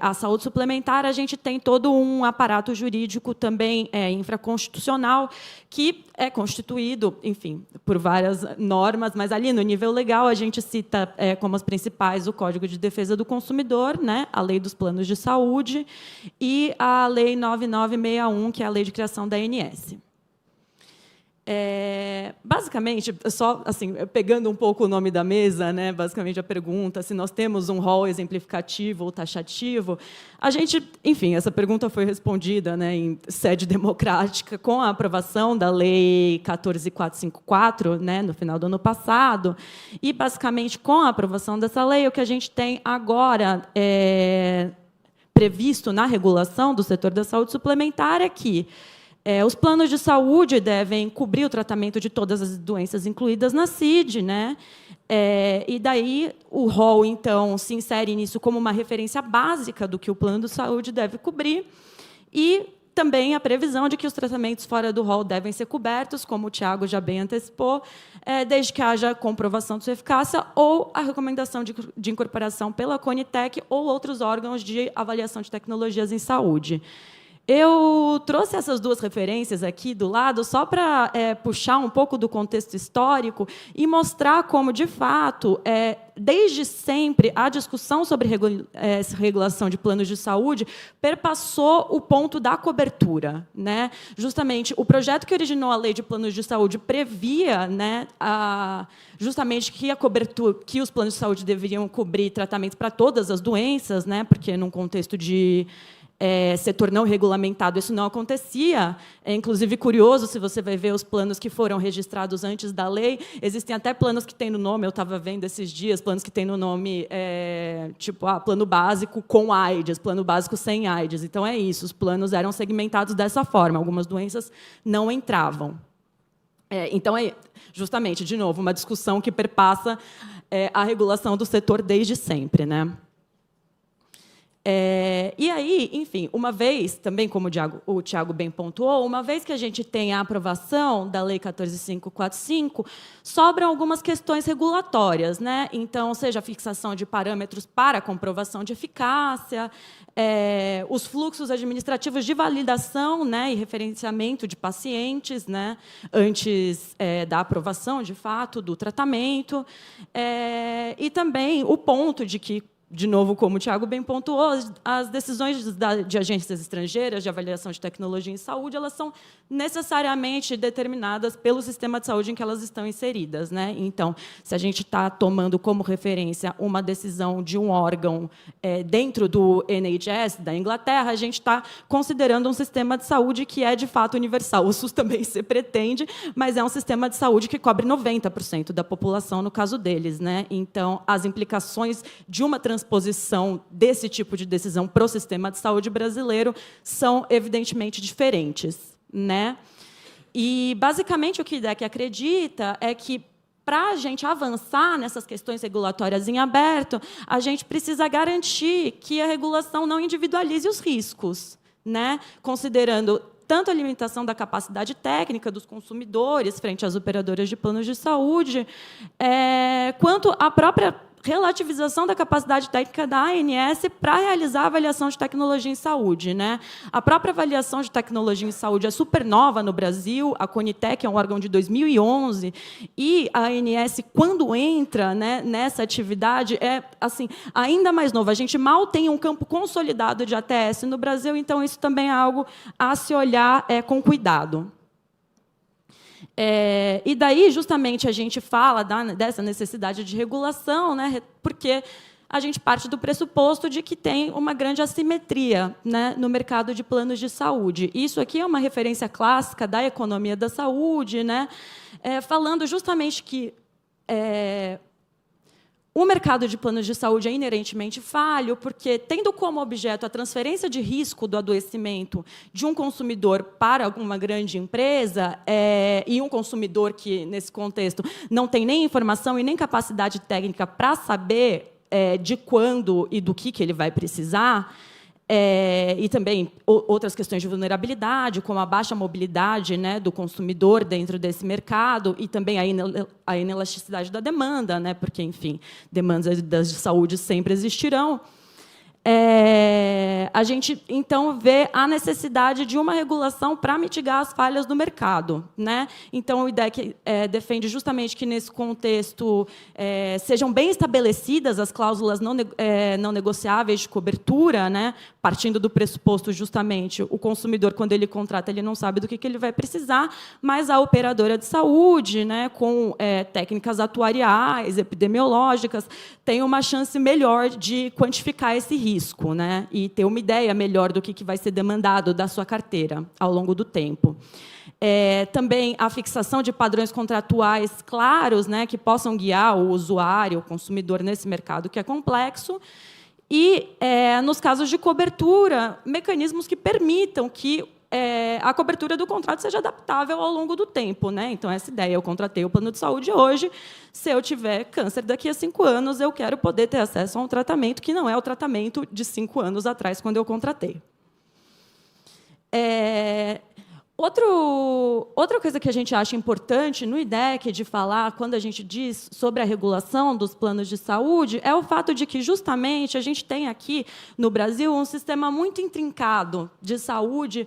a saúde suplementar, a gente tem todo um aparato jurídico também infraconstitucional que é constituído, enfim, por várias normas, mas ali no nível legal a gente cita como as principais o Código de Defesa do Consumidor, né, a Lei dos Planos de Saúde e a Lei 9961, que é a Lei de Criação da ANS. Basicamente, só assim, pegando um pouco o nome da mesa, né, basicamente a pergunta se nós temos um rol exemplificativo ou taxativo, a gente, enfim, essa pergunta foi respondida, né, em sede democrática com a aprovação da Lei 14.454, né, no final do ano passado, e basicamente com a aprovação dessa lei, o que a gente tem agora previsto na regulação do setor da saúde suplementar é que os planos de saúde devem cobrir o tratamento de todas as doenças incluídas na CID, né? E daí o rol, então, se insere nisso como uma referência básica do que o plano de saúde deve cobrir, e também a previsão de que os tratamentos fora do rol devem ser cobertos, como o Tiago já bem antecipou, desde que haja comprovação de sua eficácia ou a recomendação de incorporação pela Conitec ou outros órgãos de avaliação de tecnologias em saúde. Eu trouxe essas duas referências aqui do lado só para puxar um pouco do contexto histórico e mostrar como, de fato, desde sempre, a discussão sobre regulação de planos de saúde perpassou o ponto da cobertura, né? Justamente, o projeto que originou a Lei de Planos de Saúde previa, né, justamente que a cobertura, que os planos de saúde deveriam cobrir tratamento para todas as doenças, né? Porque, num contexto de setor não regulamentado, isso não acontecia. É, inclusive, curioso, se você vai ver os planos que foram registrados antes da lei, existem até planos que têm no nome, eu estava vendo esses dias, planos que têm no nome, tipo, plano básico com AIDS, plano básico sem AIDS. Então, é isso, os planos eram segmentados dessa forma, algumas doenças não entravam. Então, é justamente, de novo, uma discussão que perpassa a regulação do setor desde sempre, e aí, enfim, uma vez, também como o Tiago bem pontuou, uma vez que a gente tem a aprovação da Lei 14.545, sobram algumas questões regulatórias, né? Então, seja a fixação de parâmetros para a comprovação de eficácia, os fluxos administrativos de validação, né, e referenciamento de pacientes, né, antes da aprovação, de fato, do tratamento, e também o ponto de que, de novo, como o Tiago bem pontuou, as decisões de agências estrangeiras de avaliação de tecnologia em saúde, elas são necessariamente determinadas pelo sistema de saúde em que elas estão inseridas, né? Então, se a gente está tomando como referência uma decisão de um órgão dentro do NHS da Inglaterra, a gente está considerando um sistema de saúde que é, de fato, universal. O SUS também se pretende, mas é um sistema de saúde que cobre 90% da população, no caso deles, né? Então, as implicações de uma transposição desse tipo de decisão para o sistema de saúde brasileiro são, evidentemente, diferentes, né? E, basicamente, o que o IDEC acredita é que, para a gente avançar nessas questões regulatórias em aberto, a gente precisa garantir que a regulação não individualize os riscos, né? Considerando tanto a limitação da capacidade técnica dos consumidores frente às operadoras de planos de saúde, quanto a própria relativização da capacidade técnica da ANS para realizar a avaliação de tecnologia em saúde, né? A própria avaliação de tecnologia em saúde é super nova no Brasil, a Conitec é um órgão de 2011, e a ANS, quando entra, né, nessa atividade, é assim, ainda mais nova. A gente mal tem um campo consolidado de ATS no Brasil, então isso também é algo a se olhar com cuidado. E daí, justamente, a gente fala dessa necessidade de regulação, né, porque a gente parte do pressuposto de que tem uma grande assimetria, né, no mercado de planos de saúde. Isso aqui é uma referência clássica da economia da saúde, né, falando justamente que o mercado de planos de saúde é inerentemente falho, porque, tendo como objeto a transferência de risco do adoecimento de um consumidor para uma grande empresa, e um consumidor que, nesse contexto, não tem nem informação e nem capacidade técnica para saber de quando e do que ele vai precisar, e também outras questões de vulnerabilidade, como a baixa mobilidade, né, do consumidor dentro desse mercado, e também a inelasticidade da demanda, né, porque, enfim, demandas de saúde sempre existirão. a gente, então, vê a necessidade de uma regulação para mitigar as falhas do mercado, né? Então, o IDEC defende justamente que, nesse contexto, sejam bem estabelecidas as cláusulas não negociáveis de cobertura, né? Partindo do pressuposto, justamente, o consumidor, quando ele contrata, ele não sabe do que ele vai precisar, mas a operadora de saúde, né, com técnicas atuariais, epidemiológicas, tem uma chance melhor de quantificar esse risco, né, e ter uma ideia melhor do que vai ser demandado da sua carteira ao longo do tempo. Também a fixação de padrões contratuais claros, né, que possam guiar o usuário, o consumidor, nesse mercado que é complexo. E, nos casos de cobertura, mecanismos que permitam que a cobertura do contrato seja adaptável ao longo do tempo, né? Então, essa ideia, eu contratei o plano de saúde hoje, se eu tiver câncer daqui a 5 anos, eu quero poder ter acesso a um tratamento que não é o tratamento de 5 anos atrás, quando eu contratei. Outra coisa que a gente acha importante no IDEC de falar, quando a gente diz sobre a regulação dos planos de saúde, é o fato de que, justamente, a gente tem aqui, no Brasil, um sistema muito intrincado de saúde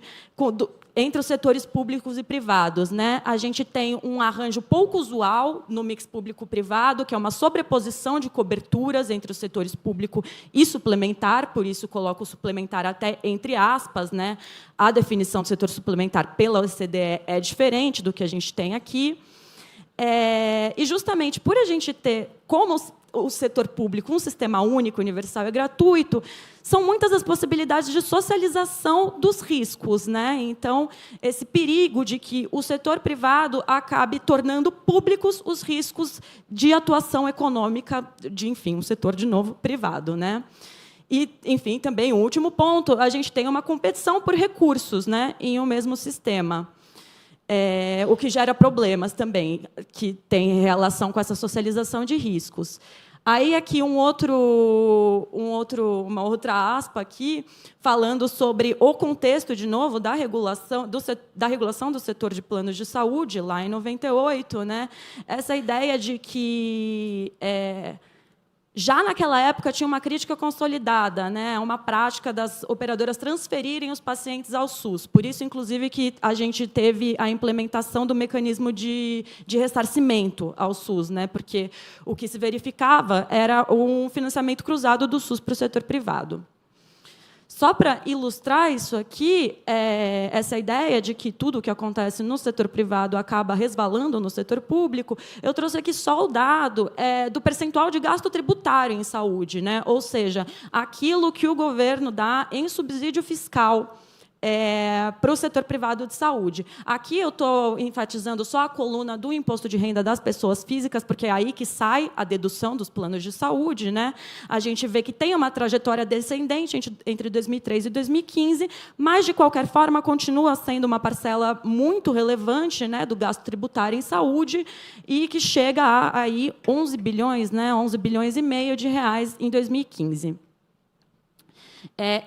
entre os setores públicos e privados, né? A gente tem um arranjo pouco usual no mix público-privado, que é uma sobreposição de coberturas entre os setores público e suplementar, por isso coloco o suplementar até entre aspas, né? A definição do setor suplementar pela OCDE é diferente do que a gente tem aqui. E, justamente, por a gente ter, como o setor público, um sistema único, universal e gratuito, são muitas as possibilidades de socialização dos riscos, né? Então, esse perigo de que o setor privado acabe tornando públicos os riscos de atuação econômica de, enfim, um setor, de novo, privado, né? E, enfim, também, o último ponto, a gente tem uma competição por recursos, né, em um mesmo sistema. O que gera problemas também, que tem relação com essa socialização de riscos. Aí, aqui, uma outra aspa aqui, falando sobre o contexto, de novo, da regulação do setor de planos de saúde, lá em 98, né? Essa ideia de que já naquela época tinha uma crítica consolidada, né, uma prática das operadoras transferirem os pacientes ao SUS. Por isso, inclusive, que a gente teve a implementação do mecanismo de ressarcimento ao SUS, né, porque o que se verificava era um financiamento cruzado do SUS para o setor privado. Só para ilustrar isso aqui, essa ideia de que tudo o que acontece no setor privado acaba resvalando no setor público, eu trouxe aqui só o dado do percentual de gasto tributário em saúde, né? Ou seja, aquilo que o governo dá em subsídio fiscal para o setor privado de saúde. Aqui eu estou enfatizando só a coluna do imposto de renda das pessoas físicas, porque é aí que sai a dedução dos planos de saúde, né? A gente vê que tem uma trajetória descendente entre 2003 e 2015, mas, de qualquer forma, continua sendo uma parcela muito relevante, né, do gasto tributário em saúde e que chega a aí 11 bilhões, né, 11 bilhões e meio de reais em 2015.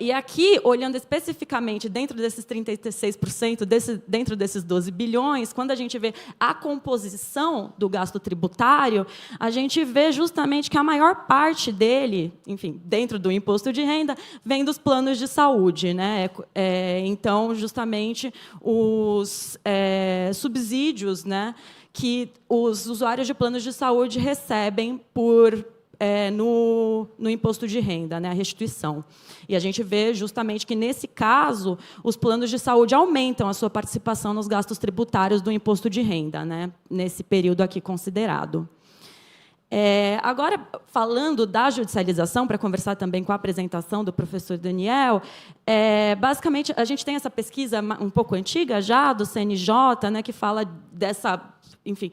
E aqui, olhando especificamente dentro desses 36%, dentro desses 12 bilhões, quando a gente vê a composição do gasto tributário, a gente vê justamente que a maior parte dele, enfim, dentro do imposto de renda, vem dos planos de saúde, né? Então, justamente, os subsídios, né, que os usuários de planos de saúde recebem no imposto de renda, né, a restituição. E a gente vê justamente que, nesse caso, os planos de saúde aumentam a sua participação nos gastos tributários do imposto de renda, né, nesse período aqui considerado. Agora, falando da judicialização, para conversar também com a apresentação do professor Daniel, basicamente, a gente tem essa pesquisa um pouco antiga já, do CNJ, né, que fala enfim,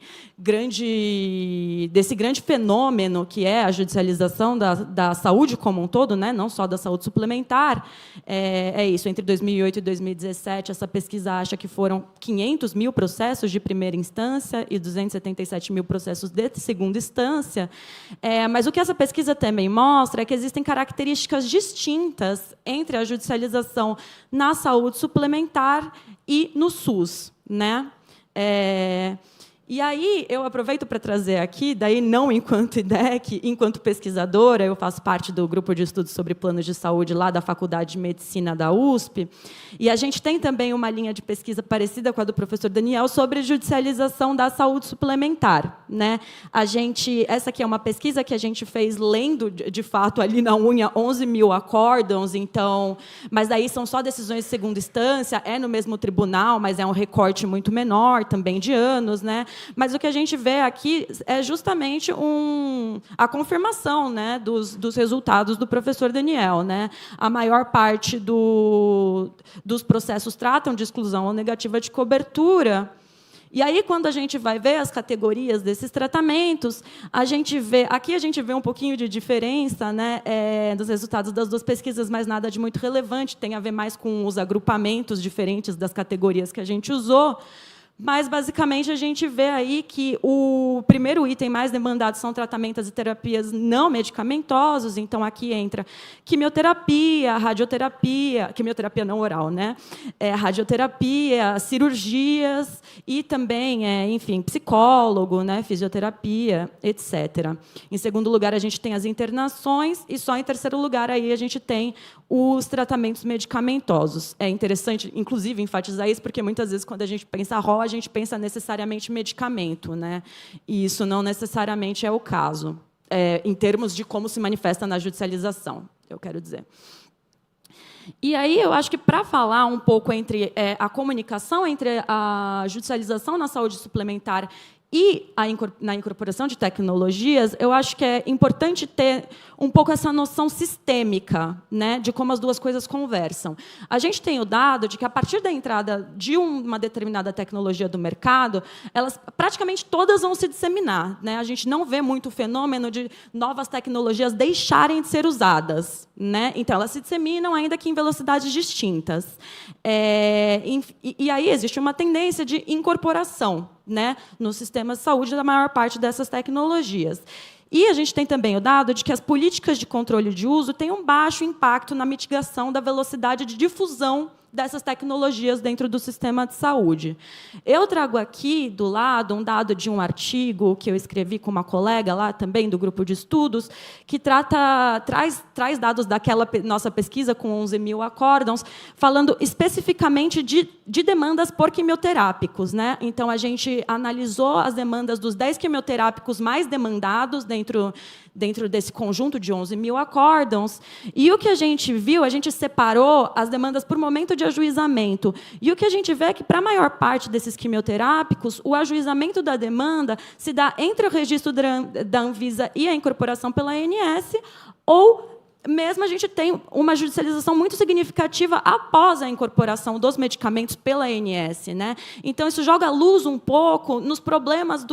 desse grande fenômeno que é a judicialização da saúde como um todo, né, não só da saúde suplementar. Isso, entre 2008 e 2017, essa pesquisa acha que foram 500 mil processos de primeira instância e 277 mil processos de segunda instância. Mas o que essa pesquisa também mostra é que existem características distintas entre a judicialização na saúde suplementar e no SUS, né? E aí, eu aproveito para trazer aqui, daí não enquanto IDEC, enquanto pesquisadora, eu faço parte do grupo de estudos sobre planos de saúde lá da Faculdade de Medicina da USP, e a gente tem também uma linha de pesquisa parecida com a do professor Daniel sobre judicialização da saúde suplementar, né? Essa aqui é uma pesquisa que a gente fez lendo, de fato, ali na unha, 11 mil acórdãos, então, mas daí são só decisões de segunda instância, é no mesmo tribunal, mas é um recorte muito menor, também de anos, né? Mas o que a gente vê aqui é justamente a confirmação, né, dos resultados do professor Daniel, né? A maior parte dos processos tratam de exclusão ou negativa de cobertura. E aí, quando a gente vai ver as categorias desses tratamentos, aqui a gente vê um pouquinho de diferença, né, dos resultados das duas pesquisas, mas nada de muito relevante, tem a ver mais com os agrupamentos diferentes das categorias que a gente usou. Mas, basicamente, a gente vê aí que o primeiro item mais demandado são tratamentos e terapias não medicamentosos. Então, aqui entra quimioterapia, radioterapia, quimioterapia não oral, né? Radioterapia, cirurgias e também, enfim, psicólogo, né? Fisioterapia, etc. Em segundo lugar, a gente tem as internações e só em terceiro lugar aí a gente tem os tratamentos medicamentosos. É interessante, inclusive, enfatizar isso, porque muitas vezes, quando a gente pensa RO, a gente pensa necessariamente medicamento, né? E isso não necessariamente é o caso, em termos de como se manifesta na judicialização, eu quero dizer. E aí, eu acho que, para falar um pouco entre a comunicação entre a judicialização na saúde suplementar e na incorporação de tecnologias, eu acho que é importante ter um pouco essa noção sistêmica, né, de como as duas coisas conversam. A gente tem o dado de que, a partir da entrada de uma determinada tecnologia do mercado, elas praticamente todas vão se disseminar, né? A gente não vê muito o fenômeno de novas tecnologias deixarem de ser usadas, né? Então, elas se disseminam, ainda que em velocidades distintas. E aí existe uma tendência de incorporação, né, no sistema de saúde da maior parte dessas tecnologias. E a gente tem também o dado de que as políticas de controle de uso têm um baixo impacto na mitigação da velocidade de difusão dessas tecnologias dentro do sistema de saúde. Eu trago aqui, do lado, um dado de um artigo que eu escrevi com uma colega lá também, do grupo de estudos, que traz dados daquela nossa pesquisa com 11 mil acórdãos, falando especificamente de demandas por quimioterápicos, né? Então, a gente analisou as demandas dos 10 quimioterápicos mais demandados dentro desse conjunto de 11 mil acórdãos, e o que a gente viu, a gente separou as demandas por momento de ajuizamento, e o que a gente vê é que, para a maior parte desses quimioterápicos, o ajuizamento da demanda se dá entre o registro da Anvisa e a incorporação pela ANS, ou mesmo a gente tem uma judicialização muito significativa após a incorporação dos medicamentos pela ANS, né? Então, isso joga luz um pouco nos problemas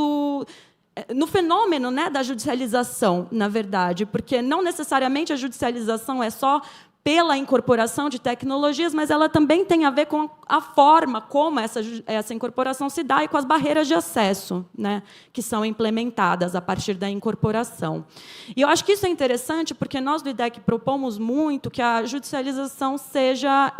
no fenômeno, né, da judicialização, na verdade, porque não necessariamente a judicialização é só pela incorporação de tecnologias, mas ela também tem a ver com a forma como essa incorporação se dá e com as barreiras de acesso, né, que são implementadas a partir da incorporação. E eu acho que isso é interessante, porque nós do IDEC propomos muito que a judicialização seja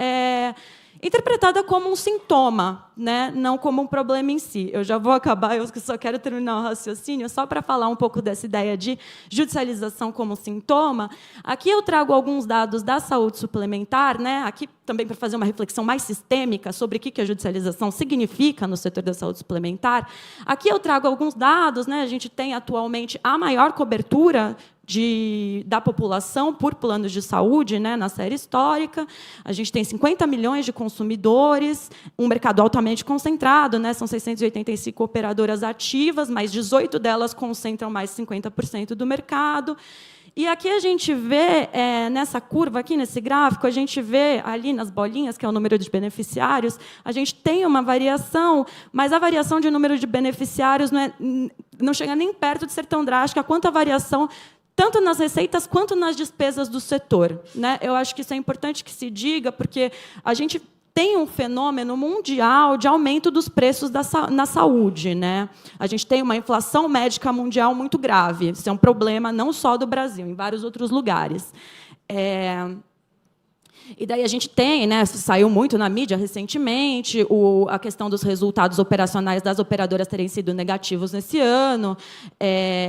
interpretada como um sintoma, né? Não como um problema em si. Eu já vou acabar, eu só quero terminar o raciocínio, só para falar um pouco dessa ideia de judicialização como sintoma. Aqui eu trago alguns dados da saúde suplementar, né? Aqui também para fazer uma reflexão mais sistêmica sobre o que a judicialização significa no setor da saúde suplementar. Aqui eu trago alguns dados, né? A gente tem atualmente a maior cobertura da população por planos de saúde, né, na série histórica. A gente tem 50 milhões de consumidores, um mercado altamente concentrado, né, são 685 operadoras ativas, mas 18 delas concentram mais de 50% do mercado. E aqui a gente vê, nessa curva, aqui nesse gráfico, a gente vê ali nas bolinhas, que é o número de beneficiários, a gente tem uma variação, mas a variação de número de beneficiários não chega nem perto de ser tão drástica quanto a variação tanto nas receitas quanto nas despesas do setor, né? Eu acho que isso é importante que se diga, porque a gente tem um fenômeno mundial de aumento dos preços na saúde, né? A gente tem uma inflação médica mundial muito grave. Isso é um problema não só do Brasil, em vários outros lugares. E daí a gente tem, né, saiu muito na mídia recentemente, a questão dos resultados operacionais das operadoras terem sido negativos nesse ano.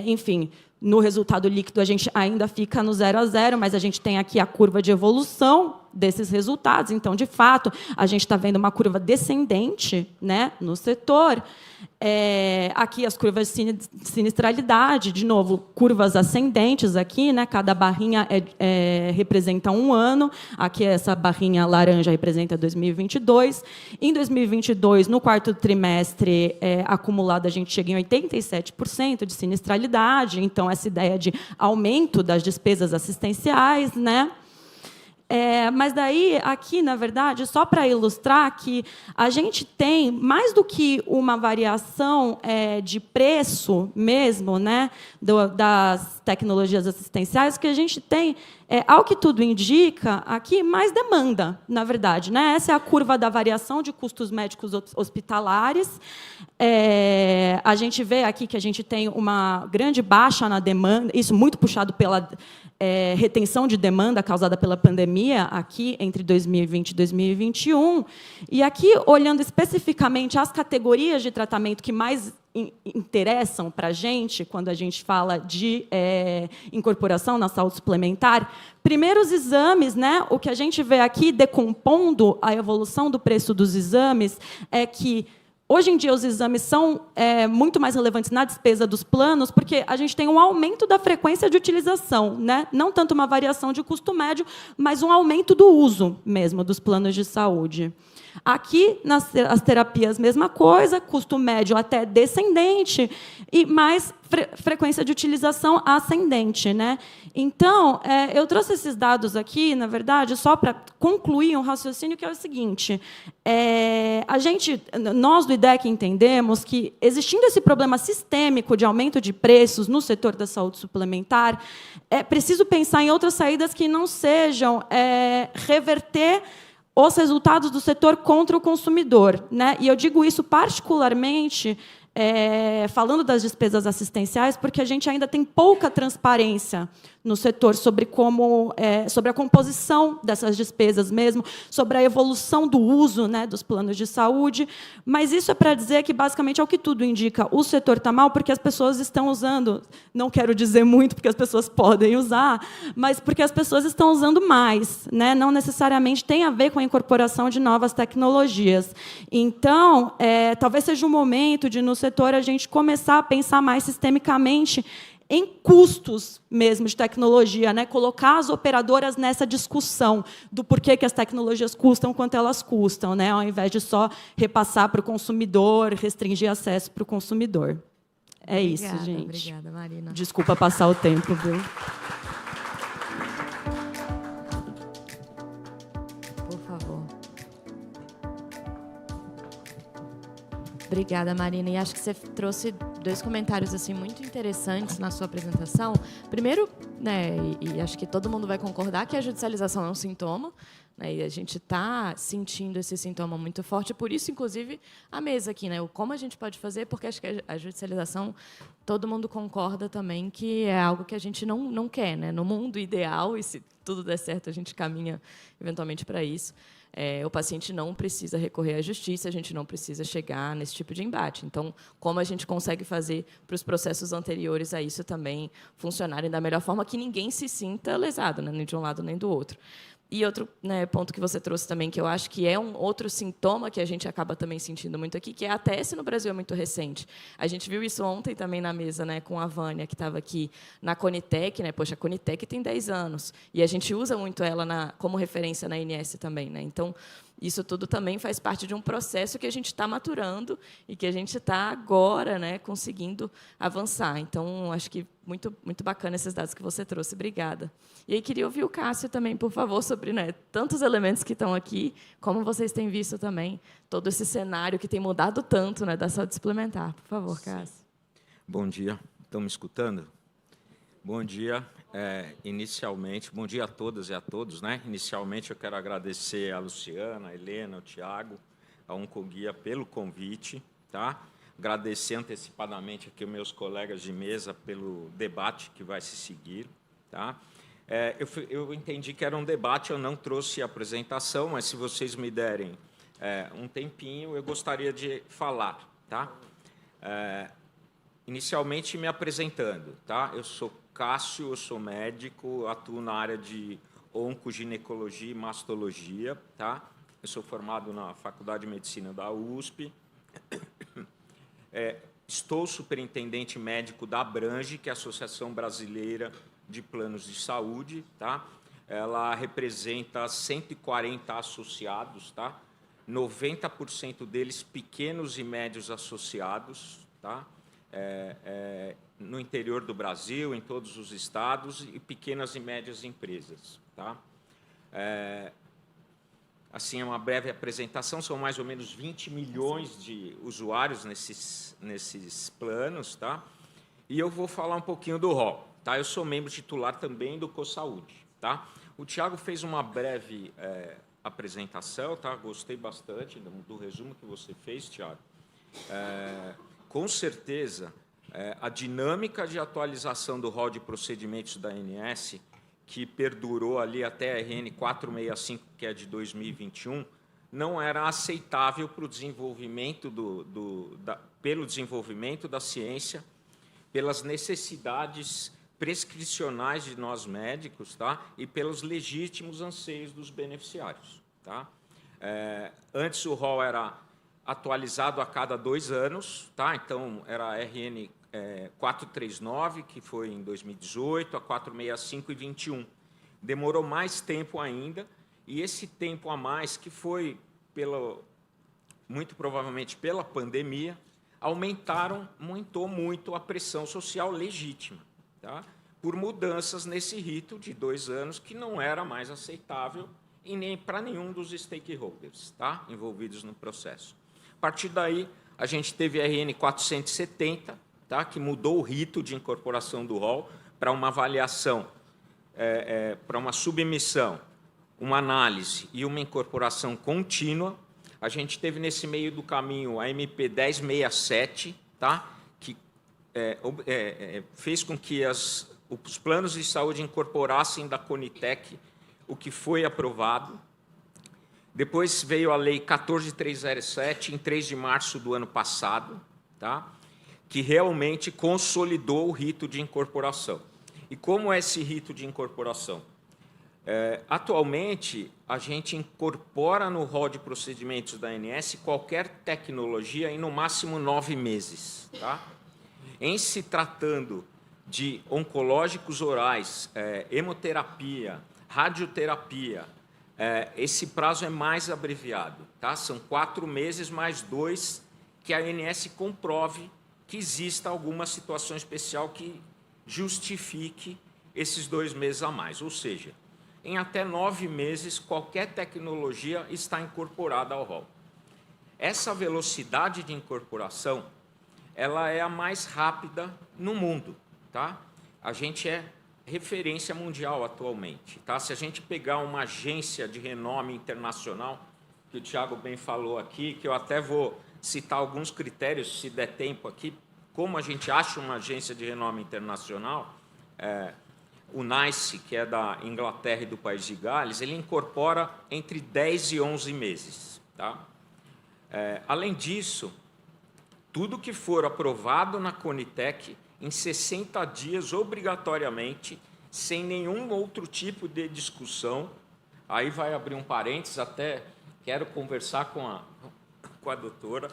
Enfim, no resultado líquido, a gente ainda fica no 0 a 0, mas a gente tem aqui a curva de evolução desses resultados. Então, de fato, a gente está vendo uma curva descendente, né, no setor. Aqui as curvas de sinistralidade, de novo, curvas ascendentes aqui, né, cada barrinha representa um ano. Aqui essa barrinha laranja representa 2022. Em 2022, no quarto trimestre acumulado, a gente chega em 87% de sinistralidade. Então, essa ideia de aumento das despesas assistenciais, né? Mas daí, aqui, na verdade, só para ilustrar que a gente tem, mais do que uma variação de preço mesmo, né, das tecnologias assistenciais, que a gente tem, ao que tudo indica, aqui, mais demanda, na verdade. Né? Essa é a curva da variação de custos médicos hospitalares. A gente vê aqui que a gente tem uma grande baixa na demanda, isso muito puxado pela retenção de demanda causada pela pandemia aqui entre 2020 e 2021. E aqui, olhando especificamente as categorias de tratamento que mais interessam para a gente, quando a gente fala de incorporação na saúde suplementar, primeiro os exames, né? O que a gente vê aqui, decompondo a evolução do preço dos exames, é que hoje em dia, os exames são muito mais relevantes na despesa dos planos, porque a gente tem um aumento da frequência de utilização, né? Não tanto uma variação de custo médio, mas um aumento do uso mesmo dos planos de saúde. Aqui, as terapias, mesma coisa, custo médio até descendente, e mais frequência de utilização ascendente. Né? Então, eu trouxe esses dados aqui, na verdade, só para concluir um raciocínio que é o seguinte: nós do IDEC entendemos que, existindo esse problema sistêmico de aumento de preços no setor da saúde suplementar, é preciso pensar em outras saídas que não sejam reverter os resultados do setor contra o consumidor. Né? E eu digo isso particularmente falando das despesas assistenciais, porque a gente ainda tem pouca transparência no setor sobre sobre a composição dessas despesas mesmo, sobre a evolução do uso, né, dos planos de saúde. Mas isso é para dizer que, basicamente, ao que tudo indica, o setor está mal porque as pessoas estão usando, não quero dizer muito, porque as pessoas podem usar, mas porque as pessoas estão usando mais. Né? Não necessariamente tem a ver com a incorporação de novas tecnologias. Então, talvez seja um momento de, no setor, a gente começar a pensar mais sistemicamente em custos mesmo de tecnologia, né? Colocar as operadoras nessa discussão do porquê que as tecnologias custam, quanto elas custam, né? Ao invés de só repassar para o consumidor, restringir acesso para o consumidor. Isso, gente.
Obrigada, Marina.
Desculpa passar o tempo, viu?
Por favor. Obrigada, Marina. E acho que você trouxe 2 comentários assim muito interessantes na sua apresentação. Primeiro, né, e acho que todo mundo vai concordar que a judicialização é um sintoma, né, e a gente está sentindo esse sintoma muito forte. Por isso, inclusive, a mesa aqui, né, o como a gente pode fazer, porque acho que a judicialização, todo mundo concorda também que é algo que a gente não quer, né, no mundo ideal, e se tudo der certo, a gente caminha eventualmente para isso. O paciente não precisa recorrer à justiça, a gente não precisa chegar nesse tipo de embate. Então, como a gente consegue fazer para os processos anteriores a isso também funcionarem da melhor forma, que ninguém se sinta lesado, né, nem de um lado nem do outro. E outro, né, ponto que você trouxe também, que eu acho que é um outro sintoma que a gente acaba também sentindo muito aqui, que é a ATS no Brasil é muito recente. A gente viu isso ontem também na mesa, né, com a Vânia, que estava aqui na Conitec. Né? Poxa, a Conitec tem 10 anos, e a gente usa muito ela como referência na INS também. Né? Então, isso tudo também faz parte de um processo que a gente está maturando e que a gente está agora, né, conseguindo avançar. Então, acho que muito, muito bacana esses dados que você trouxe. Obrigada. E aí queria ouvir o Cássio também, por favor, sobre, né, tantos elementos que estão aqui, como vocês têm visto também todo esse cenário que tem mudado tanto, né, da saúde suplementar. Por favor, Cássio.
Bom dia. Estão me escutando? Bom dia. Inicialmente, bom dia a todas e a todos. Né? Inicialmente, eu quero agradecer a Luciana, a Helena, o Tiago, a Oncoguia pelo convite. Tá? Agradecer antecipadamente aqui os meus colegas de mesa pelo debate que vai se seguir. Tá? Eu entendi que era um debate, eu não trouxe a apresentação, mas se vocês me derem um tempinho, eu gostaria de falar. Tá? Inicialmente, me apresentando. Tá? Eu sou Cássio, eu sou médico, atuo na área de oncoginecologia e mastologia. Tá? Eu sou formado na Faculdade de Medicina da USP. Estou superintendente médico da Abrange, que é a Associação Brasileira de Planos de Saúde. Tá? Ela representa 140 associados, tá? 90% deles pequenos e médios associados, tá? No interior do Brasil, em todos os estados, e pequenas e médias empresas. Tá? Assim, é uma breve apresentação, são mais ou menos 20 milhões de usuários nesses planos. Tá? E eu vou falar um pouquinho do rol. Tá? Eu sou membro titular também do CoSaúde. Tá? O Tiago fez uma breve apresentação, tá? Gostei bastante do resumo que você fez, Tiago. Com certeza, a dinâmica de atualização do rol de procedimentos da ANS, que perdurou ali até a RN 465, que é de 2021, não era aceitável para o desenvolvimento pelo desenvolvimento da ciência, pelas necessidades prescricionais de nós médicos, tá? E pelos legítimos anseios dos beneficiários. Tá? Antes, o rol era atualizado a cada 2 anos, tá? Então, era a RN 439, que foi em 2018, a 465 e 21. Demorou mais tempo ainda, e esse tempo a mais, que foi, muito provavelmente pela pandemia, aumentou muito a pressão social legítima. Tá? Por mudanças nesse rito de 2 anos, que não era mais aceitável e nem para nenhum dos stakeholders, tá? Envolvidos no processo. A partir daí, a gente teve a RN 470, tá? Que mudou o rito de incorporação do rol para uma avaliação, para uma submissão, uma análise e uma incorporação contínua. A gente teve nesse meio do caminho a MP 1067, tá? Fez com que os planos de saúde incorporassem da Conitec o que foi aprovado. Depois veio a Lei 14.307, em 3 de março do ano passado, tá? Que realmente consolidou o rito de incorporação. E como é esse rito de incorporação? Atualmente, a gente incorpora no rol de procedimentos da ANS qualquer tecnologia em, no máximo, 9 meses. Tá? Em se tratando de oncológicos orais, hemoterapia, radioterapia, esse prazo é mais abreviado. Tá? São 4 meses mais 2 que a ANS comprove que exista alguma situação especial que justifique esses 2 meses a mais. Ou seja, em até 9 meses, qualquer tecnologia está incorporada ao rol. Essa velocidade de incorporação, ela é a mais rápida no mundo. Tá? A gente é referência mundial atualmente. Tá? Se a gente pegar uma agência de renome internacional, que o Tiago bem falou aqui, que eu até vou citar alguns critérios, se der tempo aqui, como a gente acha uma agência de renome internacional, o NICE, que é da Inglaterra e do País de Gales, ele incorpora entre 10 e 11 meses. Tá? Além disso, tudo que for aprovado na Conitec, em 60 dias, obrigatoriamente, sem nenhum outro tipo de discussão, aí vai abrir um parênteses, até quero conversar com a doutora,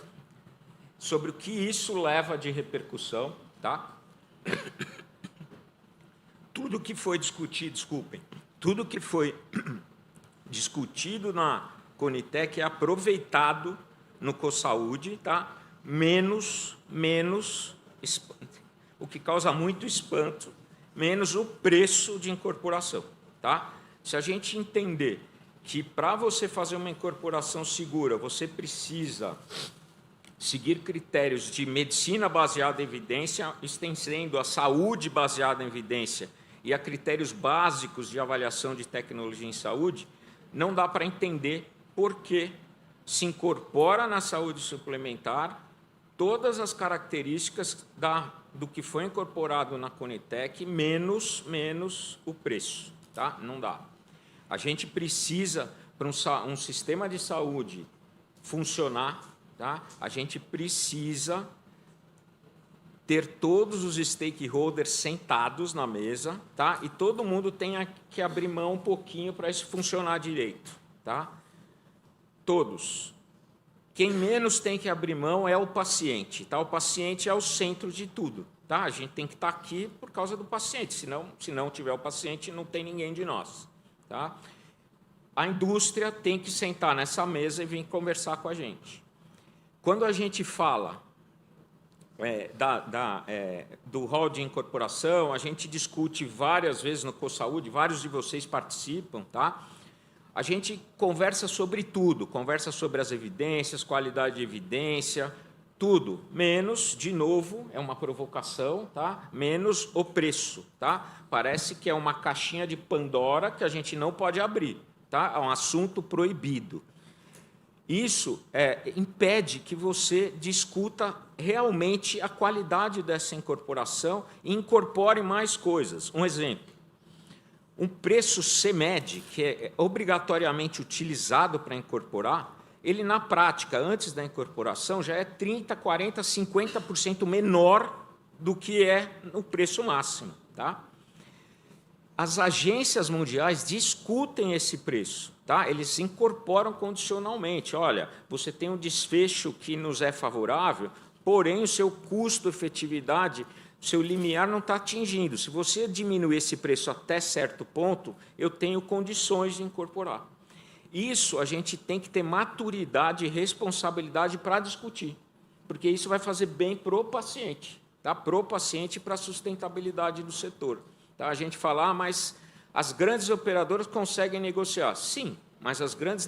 sobre o que isso leva de repercussão. Tá? Tudo que foi discutido, tudo que foi discutido na Conitec é aproveitado no CoSaúde, tá? menos o que causa muito espanto, menos o preço de incorporação. Tá? Se a gente entender que para você fazer uma incorporação segura, você precisa seguir critérios de medicina baseada em evidência, estendendo a saúde baseada em evidência e a critérios básicos de avaliação de tecnologia em saúde, não dá para entender por que se incorpora na saúde suplementar todas as características do que foi incorporado na Conitec, menos o preço. tá? Não dá. A gente precisa, para um sistema de saúde funcionar, tá? A gente precisa ter todos os stakeholders sentados na mesa, tá? E todo mundo tem que abrir mão um pouquinho para isso funcionar direito, tá? Todos. Quem menos tem que abrir mão é o paciente, tá? O paciente é o centro de tudo, tá? A gente tem que estar aqui por causa do paciente, se não tiver o paciente, não tem ninguém de nós, tá? A indústria tem que sentar nessa mesa e vir conversar com a gente. Quando a gente fala do rol de incorporação, a gente discute várias vezes no CoSaúde, vários de vocês participam, tá? A gente conversa sobre tudo, conversa sobre as evidências, qualidade de evidência, tudo, menos, de novo, é uma provocação, tá? Menos o preço, tá? Parece que é uma caixinha de Pandora que a gente não pode abrir, tá? É um assunto proibido. Isso impede que você discuta realmente a qualidade dessa incorporação e incorpore mais coisas. Um exemplo. Um preço CMED, que é obrigatoriamente utilizado para incorporar, ele, na prática, antes da incorporação, já é 30%, 40%, 50% menor do que é o preço máximo, tá? As agências mundiais discutem esse preço, tá? Eles incorporam condicionalmente. Olha, você tem um desfecho que nos é favorável, porém o seu custo-efetividade, seu limiar não está atingindo. Se você diminuir esse preço até certo ponto, eu tenho condições de incorporar. Isso a gente tem que ter maturidade e responsabilidade para discutir, porque isso vai fazer bem para o paciente, tá? Para o paciente e para a sustentabilidade do setor. Tá? A gente fala, mas as grandes operadoras conseguem negociar. Sim, mas as grandes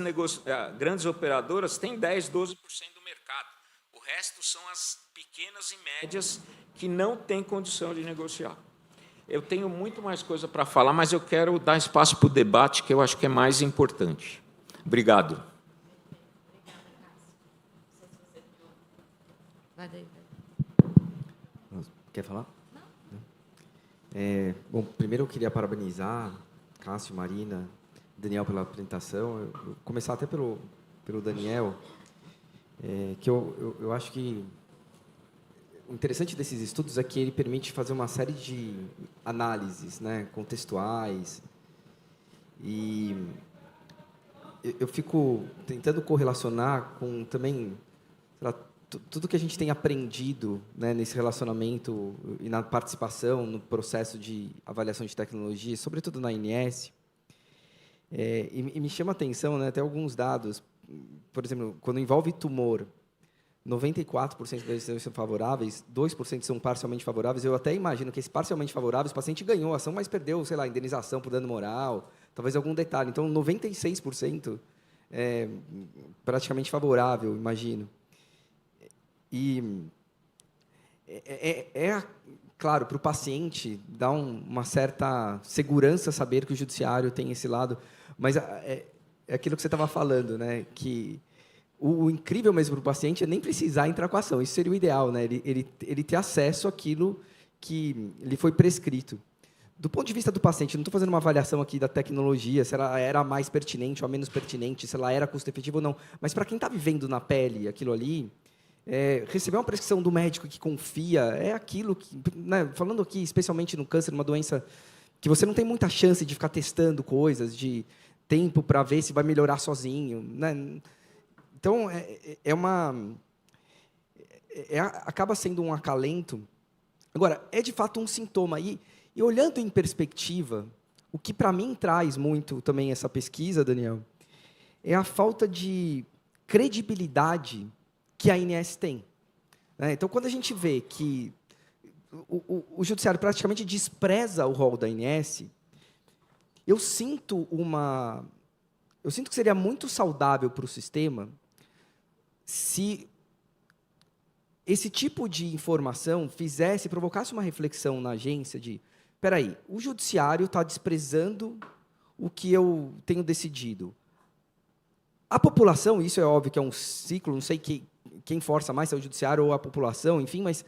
operadoras têm 10%, 12% do mercado. O resto são as pequenas e médias que não têm condição de negociar. Eu tenho muito mais coisa para falar, mas eu quero dar espaço para o debate, que eu acho que é mais importante. Obrigado.
Quer falar? Bom, primeiro eu queria parabenizar Cássio, Marina, Daniel pela apresentação. Eu vou começar até pelo Daniel, que eu acho que o interessante desses estudos é que ele permite fazer uma série de análises, né, contextuais, e eu fico tentando correlacionar com também, sei lá, tudo que a gente tem aprendido, né, nesse relacionamento e na participação no processo de avaliação de tecnologia, sobretudo na ANS, e me chama a atenção, né, até alguns dados, por exemplo, quando envolve tumor, 94% das decisões são favoráveis, 2% são parcialmente favoráveis. Eu até imagino que esse parcialmente favoráveis, o paciente ganhou a ação, mas perdeu, sei lá, indenização por dano moral, talvez algum detalhe. Então, 96% é praticamente favorável, imagino. E claro, para o paciente, dá uma certa segurança saber que o judiciário tem esse lado, mas é aquilo que você estava falando, né, que o incrível mesmo para o paciente é nem precisar entrar com a ação. Isso seria o ideal, né? Ele ter acesso àquilo que lhe foi prescrito. Do ponto de vista do paciente, não estou fazendo uma avaliação aqui da tecnologia, se ela era mais pertinente ou menos pertinente, se ela era custo-efetiva ou não. Mas, para quem está vivendo na pele aquilo ali, receber uma prescrição do médico que confia é aquilo que... Né, falando aqui, especialmente no câncer, uma doença que você não tem muita chance de ficar testando coisas, de tempo para ver se vai melhorar sozinho, né? Então, acaba sendo um acalento. Agora, é de fato um sintoma. E olhando em perspectiva, o que para mim traz muito também essa pesquisa, Daniel, é a falta de credibilidade que a ANS tem. Então, quando a gente vê que o judiciário praticamente despreza o rol da ANS, eu sinto que seria muito saudável para o sistema se esse tipo de informação provocasse uma reflexão na agência de, espera aí, o judiciário está desprezando o que eu tenho decidido. A população, isso é óbvio que é um ciclo, não sei quem força mais, se é o judiciário ou a população, enfim, mas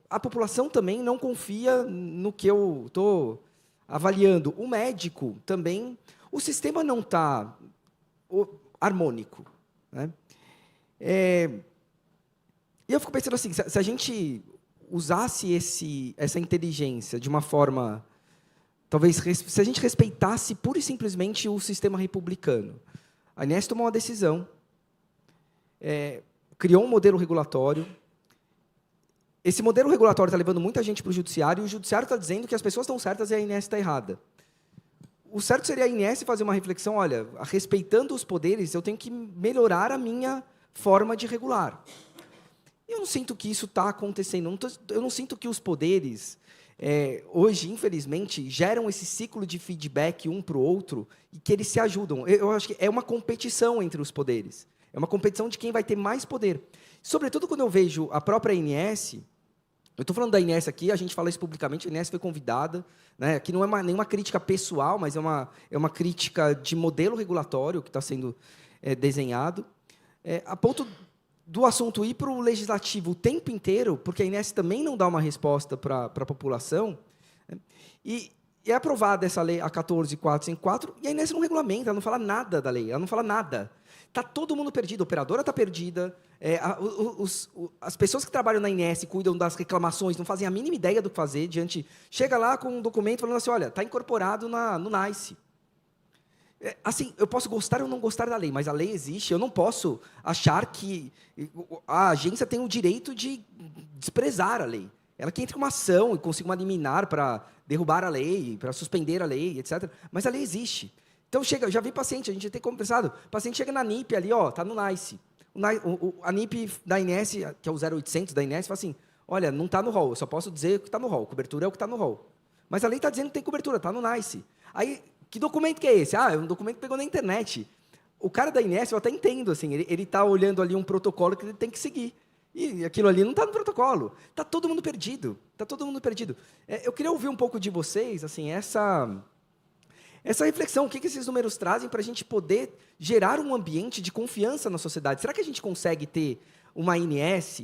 a população também não confia no que eu estou avaliando o médico também, o sistema não está harmônico, né? E eu fico pensando assim, se a gente usasse essa inteligência de uma forma, talvez, se a gente respeitasse pura e simplesmente o sistema republicano. A ANS tomou uma decisão, criou um modelo regulatório. Esse modelo regulatório está levando muita gente para o judiciário, e o judiciário está dizendo que as pessoas estão certas e a ANS está errada. O certo seria a ANS fazer uma reflexão, olha, respeitando os poderes, eu tenho que melhorar a minha forma de regular. Eu não sinto que isso está acontecendo, eu não sinto que os poderes, hoje, infelizmente, geram esse ciclo de feedback um para o outro e que eles se ajudam. Eu acho que é uma competição entre os poderes. É uma competição de quem vai ter mais poder. Sobretudo quando eu vejo a própria ANS, eu estou falando da ANS aqui, a gente fala isso publicamente, a ANS foi convidada, né? Aqui não é nenhuma crítica pessoal, mas é uma crítica de modelo regulatório que está sendo desenhado, a ponto do assunto ir para o legislativo o tempo inteiro, porque a ANS também não dá uma resposta para a população, né? E é aprovada essa lei, a 14.454, e a ANS não regulamenta, ela não fala nada da lei, ela não fala nada. Está todo mundo perdido, a operadora está perdida, as pessoas que trabalham na ANS cuidam das reclamações, não fazem a mínima ideia do que fazer, chega lá com um documento falando assim, olha, está incorporado no NICE. Assim, eu posso gostar ou não gostar da lei, mas a lei existe, eu não posso achar que a agência tem o direito de desprezar a lei. Ela que entra com uma ação e consiga uma liminar para derrubar a lei, para suspender a lei, etc. Mas a lei existe. Então, já vi paciente, a gente tem conversado, o paciente chega na NIP ali, está no NICE. A NIP da ANS, que é o 0800 da ANS, fala assim, olha, não está no rol, eu só posso dizer o que está no rol, cobertura é o que está no rol. Mas a lei está dizendo que tem cobertura, está no NICE. Aí, que documento que é esse? É um documento que pegou na internet. O cara da ANS, eu até entendo, assim, ele está olhando ali um protocolo que ele tem que seguir. E aquilo ali não está no protocolo. Está todo mundo perdido. Está todo mundo perdido. Eu queria ouvir um pouco de vocês, assim, essa reflexão, o que esses números trazem para a gente poder gerar um ambiente de confiança na sociedade. Será que a gente consegue ter uma ANS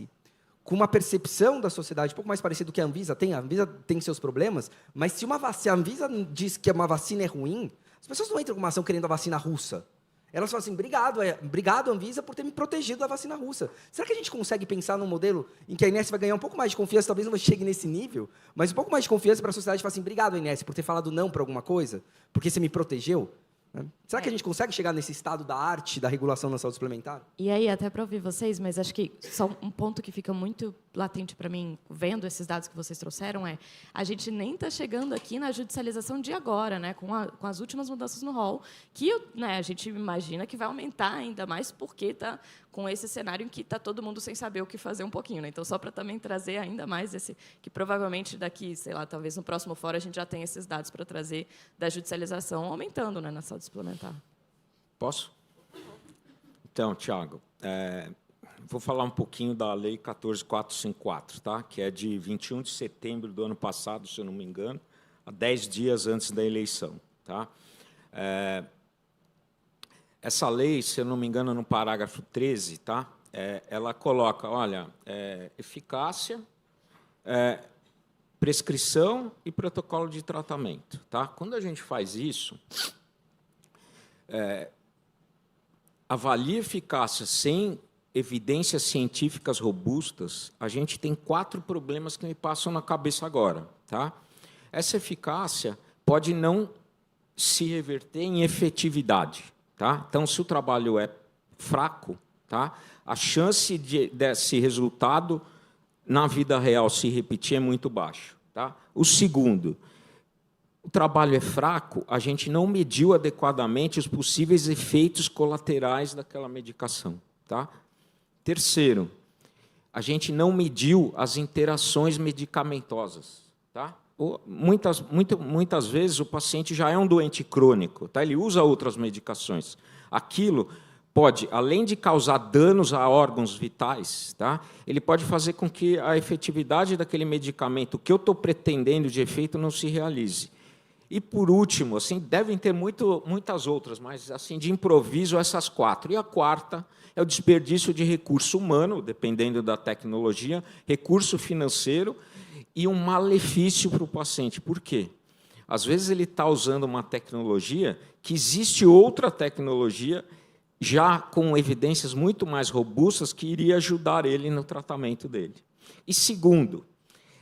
com uma percepção da sociedade um pouco mais parecida do que a Anvisa tem? A Anvisa tem seus problemas, mas se a Anvisa diz que uma vacina é ruim, as pessoas não entram com uma ação querendo a vacina russa. Elas falam assim, obrigado, Anvisa, por ter me protegido da vacina russa. Será que a gente consegue pensar num modelo em que a ANS vai ganhar um pouco mais de confiança, talvez não chegue nesse nível, mas um pouco mais de confiança para a sociedade e falar assim, obrigado, ANS, por ter falado não para alguma coisa, porque você me protegeu? Será que a gente consegue chegar nesse estado da arte da regulação na saúde suplementar?
E aí, até para ouvir vocês, mas acho que só um ponto que fica muito latente para mim, vendo esses dados que vocês trouxeram, a gente nem está chegando aqui na judicialização de agora, né, com as últimas mudanças no rol, que a gente imagina que vai aumentar ainda mais, porque está com esse cenário em que está todo mundo sem saber o que fazer um pouquinho. Né? Então, só para também trazer ainda mais que provavelmente daqui, sei lá, talvez no próximo fórum a gente já tenha esses dados para trazer da judicialização aumentando, né, na saúde suplementar.
Posso? Então, Tiago, vou falar um pouquinho da Lei 14.454, tá? Que é de 21 de setembro do ano passado, se eu não me engano, há 10 dias antes da eleição. Tá? Essa lei, se eu não me engano, no parágrafo 13, tá? Ela coloca, olha, eficácia, prescrição e protocolo de tratamento. Tá? Quando a gente faz isso, avalia eficácia sem evidências científicas robustas, a gente tem 4 problemas que me passam na cabeça agora. Tá? Essa eficácia pode não se reverter em efetividade. Tá? Então, se o trabalho é fraco, tá? A chance desse resultado na vida real se repetir é muito baixa. Tá? O segundo, o trabalho é fraco, a gente não mediu adequadamente os possíveis efeitos colaterais daquela medicação. Tá? Terceiro, a gente não mediu as interações medicamentosas. Tá? Muitas vezes o paciente já é um doente crônico, tá? Ele usa outras medicações. Aquilo pode, além de causar danos a órgãos vitais, tá? Ele pode fazer com que a efetividade daquele medicamento que eu estou pretendendo de efeito não se realize. E, por último, assim, devem ter muitas outras, mas assim, de improviso, essas 4. E a quarta é o desperdício de recurso humano, dependendo da tecnologia, recurso financeiro, e um malefício para o paciente. Por quê? Às vezes ele está usando uma tecnologia que existe outra tecnologia já com evidências muito mais robustas que iria ajudar ele no tratamento dele. E segundo,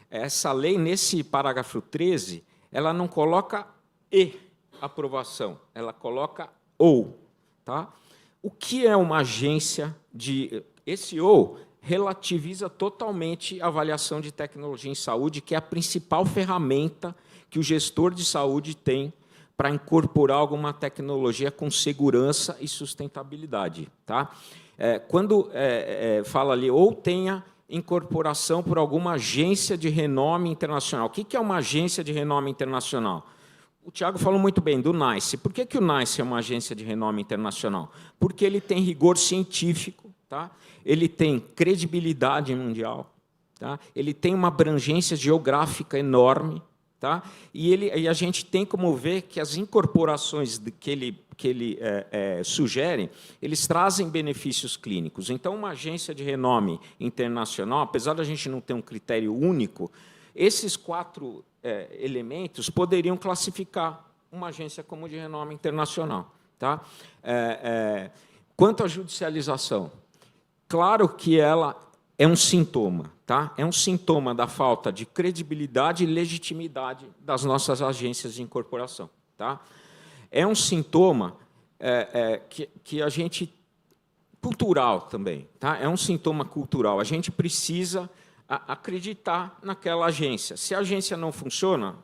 essa lei, nesse parágrafo 13, ela não coloca e aprovação, ela coloca ou. Tá? O que é uma agência de... Esse ou relativiza totalmente a avaliação de tecnologia em saúde, que é a principal ferramenta que o gestor de saúde tem para incorporar alguma tecnologia com segurança e sustentabilidade. Tá? Quando fala ali, ou tenha incorporação por alguma agência de renome internacional. O que é uma agência de renome internacional? O Tiago falou muito bem do NICE. Por que o NICE é uma agência de renome internacional? Porque ele tem rigor científico, tá? Ele tem credibilidade mundial, tá? Ele tem uma abrangência geográfica enorme, tá? E a gente tem como ver que as incorporações que ele sugere, eles trazem benefícios clínicos. Então, uma agência de renome internacional, apesar da gente não ter um critério único, esses 4 elementos poderiam classificar uma agência como de renome internacional. Tá? Quanto à judicialização, claro que ela é um sintoma. Tá? É um sintoma da falta de credibilidade e legitimidade das nossas agências de incorporação. Tá? É um sintoma que a gente... cultural também. Tá? É um sintoma cultural. A gente precisa acreditar naquela agência. Se a agência não funciona,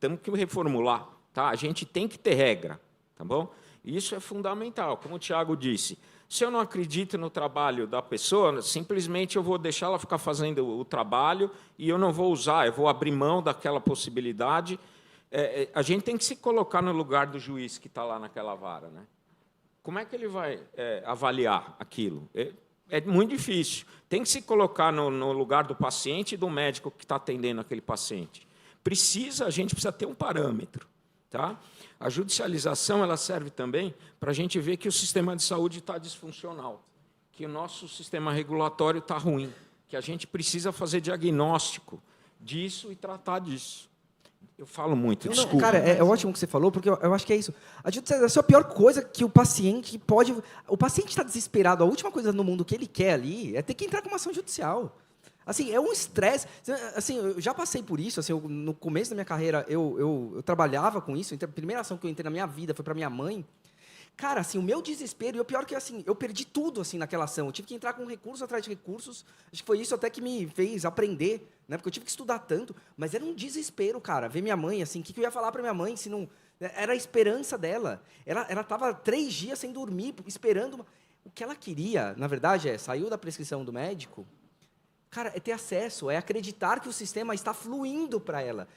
temos que reformular. Tá? A gente tem que ter regra. Tá bom? Isso é fundamental. Como o Tiago disse, se eu não acredito no trabalho da pessoa, simplesmente eu vou deixar ela ficar fazendo o trabalho e eu não vou usar, eu vou abrir mão daquela possibilidade. A gente tem que se colocar no lugar do juiz que está lá naquela vara. Né? Como é que ele vai avaliar aquilo? É muito difícil. Tem que se colocar no lugar do paciente e do médico que está atendendo aquele paciente. A gente precisa ter um parâmetro. Tá? A judicialização ela serve também para a gente ver que o sistema de saúde está disfuncional, que o nosso sistema regulatório está ruim, que a gente precisa fazer diagnóstico disso e tratar disso. Eu falo muito, desculpa.
Cara, é ótimo o que você falou, porque eu acho que é isso. A judicialização é a pior coisa que o paciente pode... O paciente está desesperado, a última coisa no mundo que ele quer ali é ter que entrar com uma ação judicial. Assim, é um estresse. Assim, eu já passei por isso. Assim, no começo da minha carreira, eu trabalhava com isso. A primeira ação que eu entrei na minha vida foi para minha mãe. Cara, assim, o meu desespero, e o pior é que assim, eu perdi tudo assim, naquela ação. Eu tive que entrar com recurso atrás de recursos. Acho que foi isso até que me fez aprender, né? Porque eu tive que estudar tanto. Mas era um desespero, cara. Ver minha mãe, assim, o que eu ia falar para minha mãe se não... Era a esperança dela. Ela estava 3 dias sem dormir, esperando... O que ela queria, na verdade, saiu da prescrição do médico... Cara, é ter acesso, é acreditar que o sistema está fluindo para ela.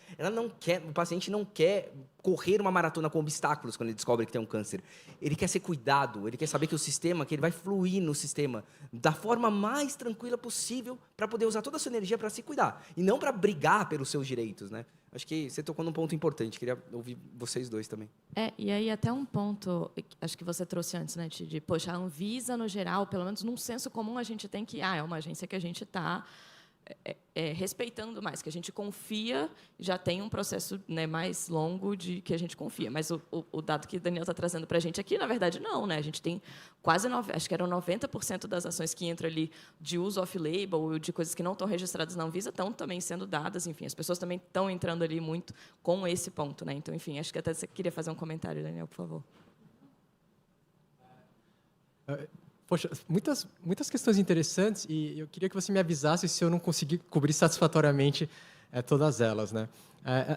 O paciente não quer correr uma maratona com obstáculos quando ele descobre que tem um câncer. Ele quer ser cuidado, ele quer saber que o sistema, que ele vai fluir no sistema da forma mais tranquila possível para poder usar toda a sua energia para se cuidar e não para brigar pelos seus direitos, né? Acho que você tocou num ponto importante, queria ouvir vocês dois também.
E aí até um ponto, acho que você trouxe antes, né, de poxa, a Anvisa, no geral, pelo menos num senso comum, a gente tem que, é uma agência que a gente está respeitando mais, que a gente confia, já tem um processo, né, mais longo de que a gente confia. Mas o dado que o Daniel está trazendo para a gente aqui, na verdade, não. Né? A gente tem quase, acho que eram 90% das ações que entram ali de uso off-label, de coisas que não estão registradas na Anvisa, estão também sendo dadas. Enfim, as pessoas também estão entrando ali muito com esse ponto. Né? Então, enfim, acho que até você queria fazer um comentário, Daniel, por favor.
Poxa, muitas questões interessantes e eu queria que você me avisasse se eu não conseguir cobrir satisfatoriamente todas elas. Né?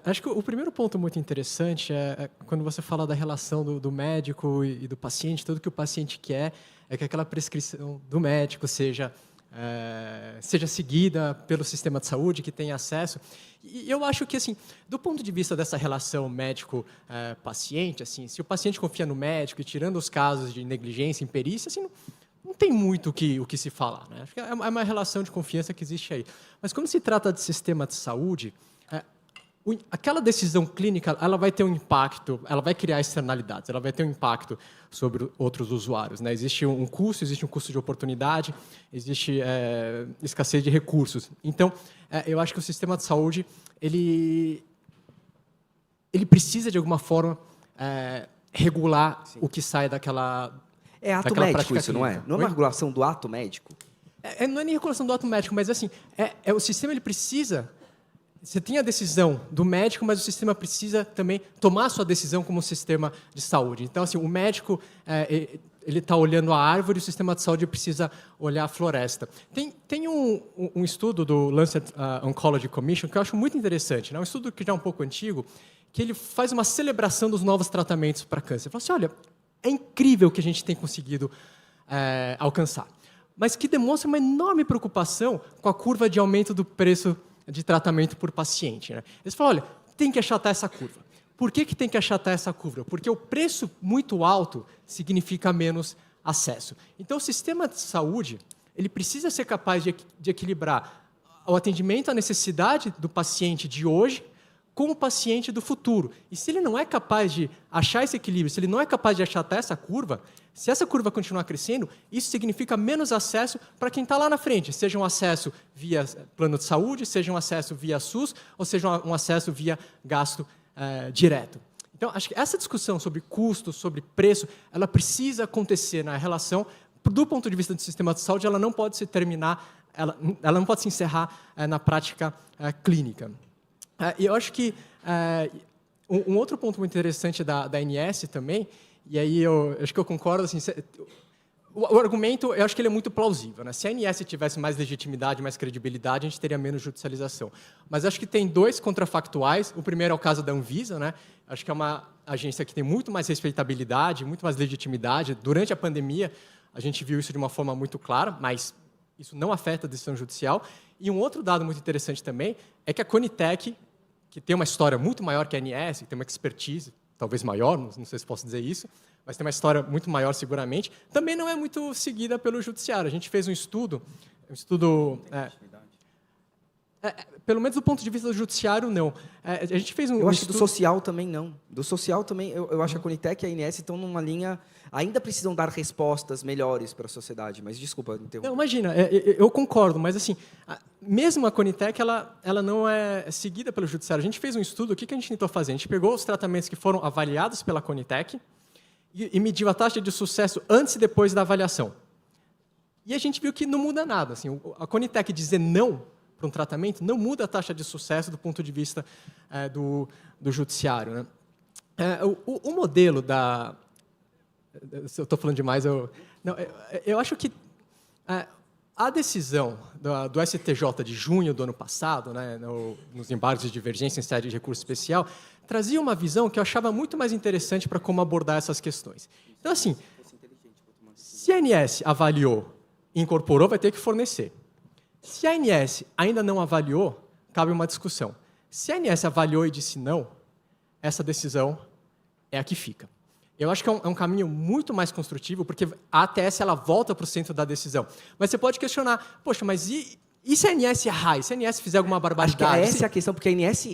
Acho que o primeiro ponto muito interessante é quando você fala da relação do médico e do paciente, tudo que o paciente quer é que aquela prescrição do médico seja seguida pelo sistema de saúde, que tenha acesso. E eu acho que, assim, do ponto de vista dessa relação médico-paciente, assim, se o paciente confia no médico e tirando os casos de negligência, imperícia, assim, não tem muito o que se falar. Né? Acho que é uma relação de confiança que existe aí. Mas quando se trata de sistema de saúde, aquela decisão clínica ela vai ter um impacto, ela vai criar externalidades, ela vai ter um impacto sobre outros usuários. Né? Existe um custo de oportunidade, existe escassez de recursos. Então, eu acho que o sistema de saúde ele precisa, de alguma forma, regular o que sai daquela...
É ato
daquela
médico
prática
isso, não é?
clínica.
Não é uma
Oi?
regulação do ato médico?
Não é nem regulação do ato médico, mas assim, o sistema ele precisa... Você tem a decisão do médico, mas o sistema precisa também tomar a sua decisão como um sistema de saúde. Então, assim, o médico ele está olhando a árvore, o sistema de saúde precisa olhar a floresta. Tem um estudo do Lancet Oncology Commission que eu acho muito interessante, né? Um estudo que já é um pouco antigo, que ele faz uma celebração dos novos tratamentos para câncer. Ele fala assim, olha, é incrível o que a gente tem conseguido alcançar, mas que demonstra uma enorme preocupação com a curva de aumento do preço de tratamento por paciente, né? Eles falam, olha, tem que achatar essa curva. Por que tem que achatar essa curva? Porque o preço muito alto significa menos acesso. Então, o sistema de saúde ele precisa ser capaz de equilibrar o atendimento à necessidade do paciente de hoje com o paciente do futuro. E se ele não é capaz de achar esse equilíbrio, se ele não é capaz de achatar essa curva, se essa curva continuar crescendo, isso significa menos acesso para quem está lá na frente, seja um acesso via plano de saúde, seja um acesso via SUS, ou seja um acesso via gasto direto. Então, acho que essa discussão sobre custo, sobre preço, ela precisa acontecer na relação, do ponto de vista do sistema de saúde, ela não pode se terminar, ela não pode se encerrar na prática clínica. E eu acho que um outro ponto muito interessante da ANS também, e aí eu acho que eu concordo, assim, o argumento, eu acho que ele é muito plausível, né? Se a ANS tivesse mais legitimidade, mais credibilidade, a gente teria menos judicialização. Mas acho que tem dois contrafactuais. O primeiro é o caso da Anvisa, né? Acho que é uma agência que tem muito mais respeitabilidade, muito mais legitimidade. Durante a pandemia, a gente viu isso de uma forma muito clara, mas isso não afeta a decisão judicial. E um outro dado muito interessante também é que a Conitec, que tem uma história muito maior que a ANS, que tem uma expertise talvez maior, não sei se posso dizer isso, mas tem uma história muito maior seguramente, também não é muito seguida pelo judiciário. A gente fez um estudo pelo menos do ponto de vista do judiciário, não. A gente fez
Eu acho que do social também não. Do social também, eu acho que a Conitec e a ANS estão numa linha... Ainda precisam dar respostas melhores para a sociedade, mas desculpa interromper.
Não, imagina, eu concordo, mas assim, mesmo a Conitec, ela não é seguida pelo judiciário. A gente fez um estudo, o que a gente tentou fazer? A gente pegou os tratamentos que foram avaliados pela Conitec e mediu a taxa de sucesso antes e depois da avaliação. E a gente viu que não muda nada. Assim, a Conitec dizer não para um tratamento não muda a taxa de sucesso do ponto de vista do judiciário, né? O modelo da... Se eu estou falando demais, eu acho que a decisão do STJ de junho do ano passado, né, nos embargos de divergência em sede de recurso especial, trazia uma visão que eu achava muito mais interessante para como abordar essas questões. Então, assim, se a ANS avaliou e incorporou, vai ter que fornecer. Se a ANS ainda não avaliou, cabe uma discussão. Se a ANS avaliou e disse não, essa decisão é a que fica. Eu acho que é um caminho muito mais construtivo, porque a ATS ela volta para o centro da decisão. Mas você pode questionar, poxa, mas e se a ANS errar? E se a ANS fizer alguma barbaridade?
Acho que essa é a questão, porque a ANS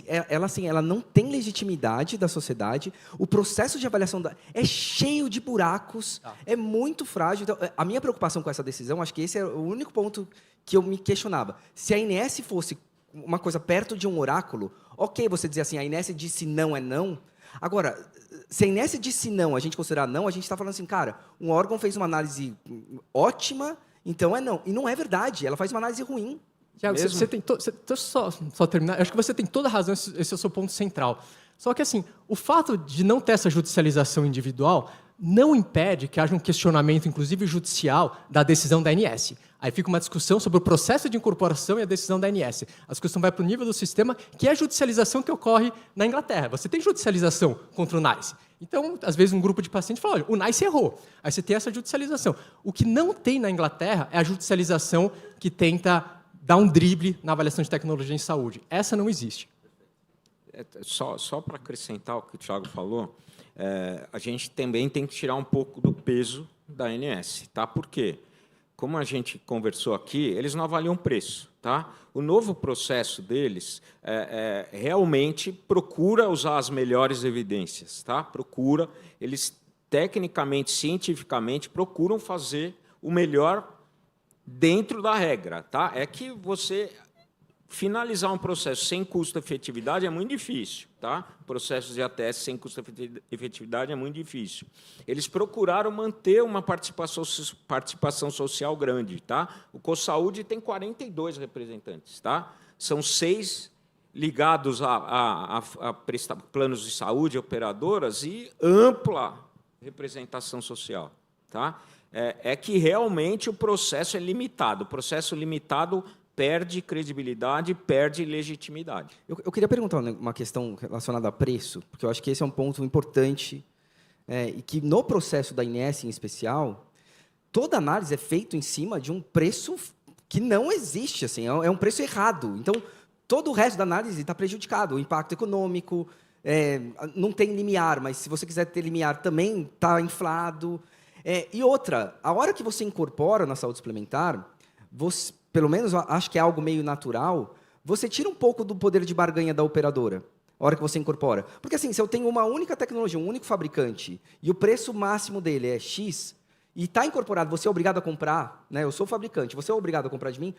ela não tem legitimidade da sociedade, o processo de avaliação é cheio de buracos, é muito frágil. Então, a minha preocupação com essa decisão, acho que esse é o único ponto que eu me questionava. Se a ANS fosse uma coisa perto de um oráculo, ok, você dizer assim, a ANS disse não é não. Agora, se a ANS disse não, a gente considerar não, a gente está falando assim, cara, um órgão fez uma análise ótima, então é não. E não é verdade, ela faz uma análise ruim.
Tiago, você tem só terminar, eu acho que você tem toda a razão, esse é o seu ponto central. Só que, assim, o fato de não ter essa judicialização individual não impede que haja um questionamento, inclusive judicial, da decisão da ANS. Aí fica uma discussão sobre o processo de incorporação e a decisão da ANS. A discussão vai para o nível do sistema, que é a judicialização que ocorre na Inglaterra. Você tem judicialização contra o NICE. Então, às vezes, um grupo de pacientes fala, olha, o NICE errou. Aí você tem essa judicialização. O que não tem na Inglaterra é a judicialização que tenta dar um drible na avaliação de tecnologia em saúde. Essa não existe.
Só para acrescentar o que o Tiago falou, a gente também tem que tirar um pouco do peso da ANS. Tá? Por quê? Como a gente conversou aqui, eles não avaliam preço. Tá? O novo processo deles realmente procura usar as melhores evidências. Tá? Eles, tecnicamente, cientificamente, procuram fazer o melhor dentro da regra. Tá? É que você finalizar um processo sem custo-efetividade é muito difícil. Tá? Processos de ATS sem custo-efetividade é muito difícil. Eles procuraram manter uma participação social grande. Tá? O CoSaúde tem 42 representantes. Tá? São 6 ligados a planos de saúde, operadoras, e ampla representação social. Tá? É que realmente o processo é limitado. O processo limitado perde credibilidade, perde legitimidade.
Eu queria perguntar uma questão relacionada a preço, porque eu acho que esse é um ponto importante, e que, no processo da INS, em especial, toda análise é feita em cima de um preço que não existe, assim, é um preço errado. Então, todo o resto da análise está prejudicado. O impacto econômico, não tem limiar, mas se você quiser ter limiar, também está inflado. E outra, a hora que você incorpora na saúde suplementar, você, pelo menos acho que é algo meio natural, você tira um pouco do poder de barganha da operadora, a hora que você incorpora. Porque, assim, se eu tenho uma única tecnologia, um único fabricante, e o preço máximo dele é X, e está incorporado, você é obrigado a comprar, né? Eu sou fabricante, você é obrigado a comprar de mim,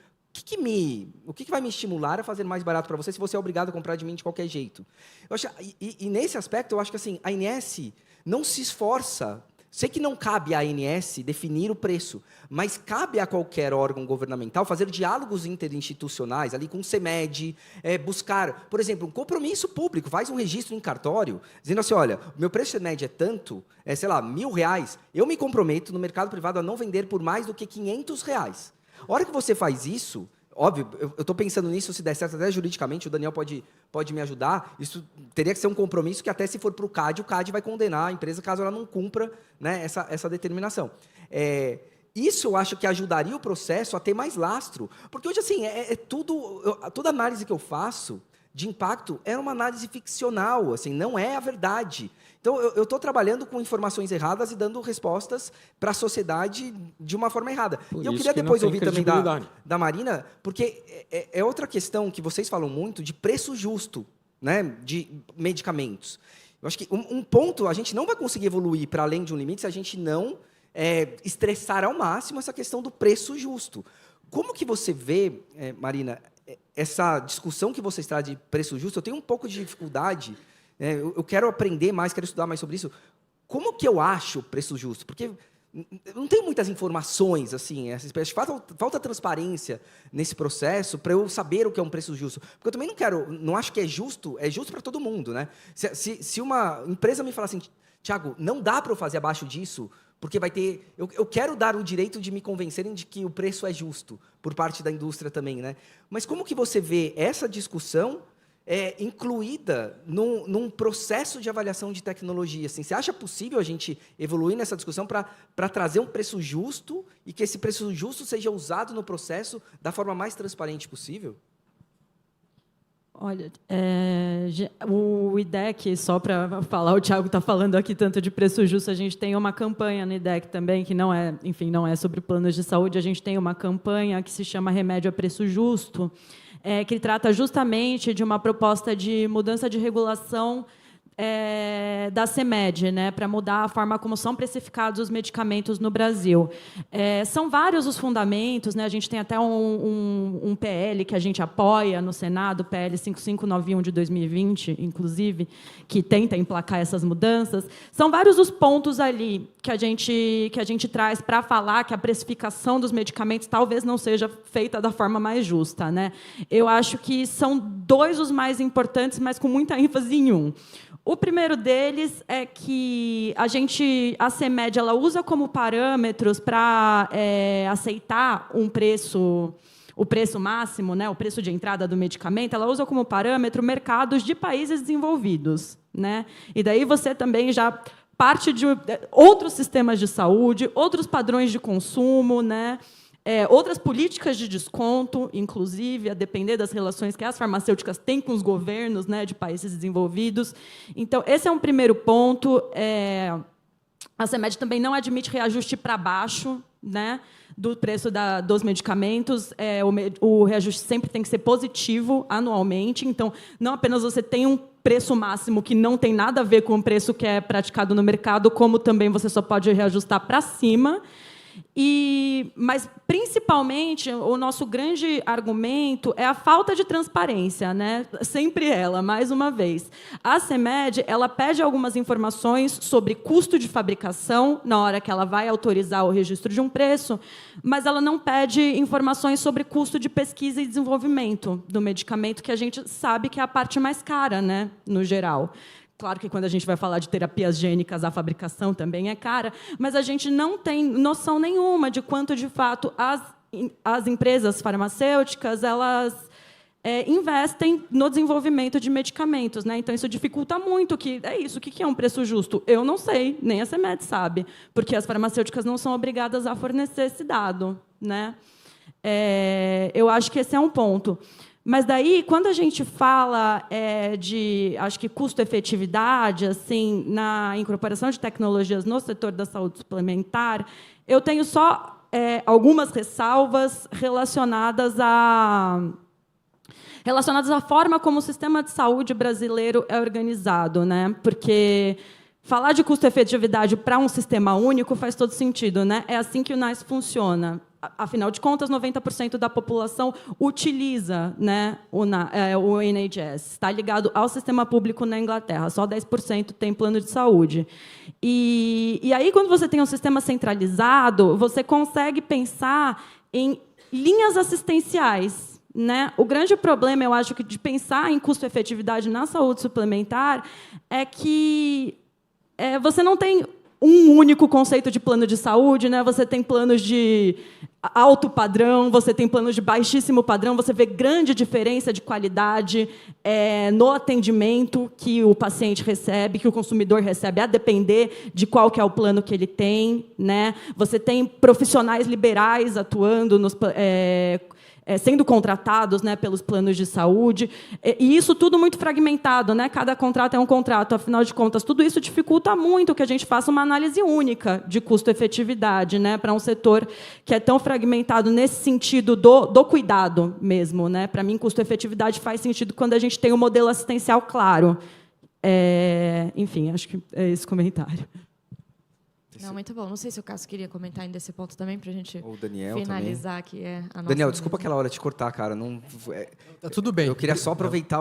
o que vai me estimular a fazer mais barato para você se você é obrigado a comprar de mim de qualquer jeito? Eu acho, e nesse aspecto, eu acho que, assim, a ANS não se esforça. Sei que não cabe à ANS definir o preço, mas cabe a qualquer órgão governamental fazer diálogos interinstitucionais, ali com o CEMED, buscar, por exemplo, um compromisso público, faz um registro em cartório, dizendo assim, olha, o meu preço CEMED é tanto, sei lá, R$1.000, eu me comprometo no mercado privado a não vender por mais do que R$500. A hora que você faz isso, óbvio, eu estou pensando nisso, se der certo até juridicamente, o Daniel pode me ajudar, isso teria que ser um compromisso que até se for para o CAD vai condenar a empresa caso ela não cumpra, né, essa determinação. Isso eu acho que ajudaria o processo a ter mais lastro, porque hoje, assim, toda análise que eu faço de impacto é uma análise ficcional, assim, não é a verdade. Então, eu estou trabalhando com informações erradas e dando respostas para a sociedade de uma forma errada. E eu queria depois ouvir também da Marina, porque é outra questão que vocês falam muito de preço justo, né, de medicamentos. Eu acho que um ponto, a gente não vai conseguir evoluir para além de um limite se a gente não estressar ao máximo essa questão do preço justo. Como que você vê, Marina, essa discussão que vocês trazem de preço justo? Eu tenho um pouco de dificuldade, eu quero aprender mais, quero estudar mais sobre isso. Como que eu acho preço justo? Porque eu não tenho muitas informações, assim, falta transparência nesse processo para eu saber o que é um preço justo. Porque eu também não acho que é justo para todo mundo, né? Se uma empresa me falar assim, Tiago, não dá para eu fazer abaixo disso, porque vai ter... Eu quero dar o direito de me convencerem de que o preço é justo, por parte da indústria também, né? Mas como que você vê essa discussão incluída num processo de avaliação de tecnologia? Assim, você acha possível a gente evoluir nessa discussão para trazer um preço justo e que esse preço justo seja usado no processo da forma mais transparente possível?
Olha, o IDEC, só para falar, o Tiago está falando aqui tanto de preço justo, a gente tem uma campanha no IDEC também, que não é sobre planos de saúde, a gente tem uma campanha que se chama Remédio a Preço Justo, que trata justamente de uma proposta de mudança de regulação da CEMED, né, para mudar a forma como são precificados os medicamentos no Brasil. São vários os fundamentos, né, a gente tem até um PL que a gente apoia no Senado, PL 5591 de 2020, inclusive, que tenta emplacar essas mudanças. São vários os pontos ali que a gente traz para falar que a precificação dos medicamentos talvez não seja feita da forma mais justa, né? Eu acho que são dois os mais importantes, mas com muita ênfase em um. O primeiro deles é que a CEMED ela usa como parâmetros para aceitar o preço máximo, né, o preço de entrada do medicamento, ela usa como parâmetro mercados de países desenvolvidos, né? E daí você também já parte de outros sistemas de saúde, outros padrões de consumo, né? Outras políticas de desconto, inclusive, a depender das relações que as farmacêuticas têm com os governos, né, de países desenvolvidos. Então, esse é um primeiro ponto. A CEMED também não admite reajuste para baixo, né, do preço dos medicamentos. O reajuste sempre tem que ser positivo anualmente. Então, não apenas você tem um preço máximo que não tem nada a ver com o preço que é praticado no mercado, como também você só pode reajustar para cima. Mas, principalmente, o nosso grande argumento é a falta de transparência, né? Sempre ela, mais uma vez. A CEMED, ela pede algumas informações sobre custo de fabricação na hora que ela vai autorizar o registro de um preço, mas ela não pede informações sobre custo de pesquisa e desenvolvimento do medicamento, que a gente sabe que é a parte mais cara, né, no geral. Claro que, quando a gente vai falar de terapias gênicas, a fabricação também é cara, mas a gente não tem noção nenhuma de quanto, de fato, as empresas farmacêuticas elas investem no desenvolvimento de medicamentos, né? Então, isso dificulta muito. O que é um preço justo? Eu não sei, nem a CEMED sabe, porque as farmacêuticas não são obrigadas a fornecer esse dado, né? Eu acho que esse é um ponto. Mas daí, quando a gente fala de, acho que, custo-efetividade, assim, na incorporação de tecnologias no setor da saúde suplementar, eu tenho só algumas ressalvas relacionadas à forma como o sistema de saúde brasileiro é organizado, né? Porque falar de custo-efetividade para um sistema único faz todo sentido, né? É assim que o NAS funciona. Afinal de contas, 90% da população utiliza, né, o NHS. Está ligado ao sistema público na Inglaterra. Só 10% tem plano de saúde. E aí, quando você tem um sistema centralizado, você consegue pensar em linhas assistenciais, né? O grande problema, eu acho, de pensar em custo-efetividade na saúde suplementar é que você não tem um único conceito de plano de saúde, né? Você tem planos de alto padrão, você tem planos de baixíssimo padrão, você vê grande diferença de qualidade no atendimento que o paciente recebe, que o consumidor recebe, a depender de qual que é o plano que ele tem, né? Você tem profissionais liberais atuando sendo contratados, né, pelos planos de saúde, e isso tudo muito fragmentado, né? Cada contrato é um contrato, afinal de contas, tudo isso dificulta muito que a gente faça uma análise única de custo-efetividade, né, para um setor que é tão fragmentado nesse sentido do cuidado mesmo, né? Para mim, custo-efetividade faz sentido quando a gente tem um modelo assistencial claro. Enfim, acho que é esse comentário.
Não, muito bom. Não sei se o Cássio queria comentar ainda esse ponto também, para a gente
Daniel
finalizar
também.
aqui a nossa
Daniel, desculpa
mesa.
aquela hora te cortar, cara. Não,
Tá tudo bem.
Eu queria só aproveitar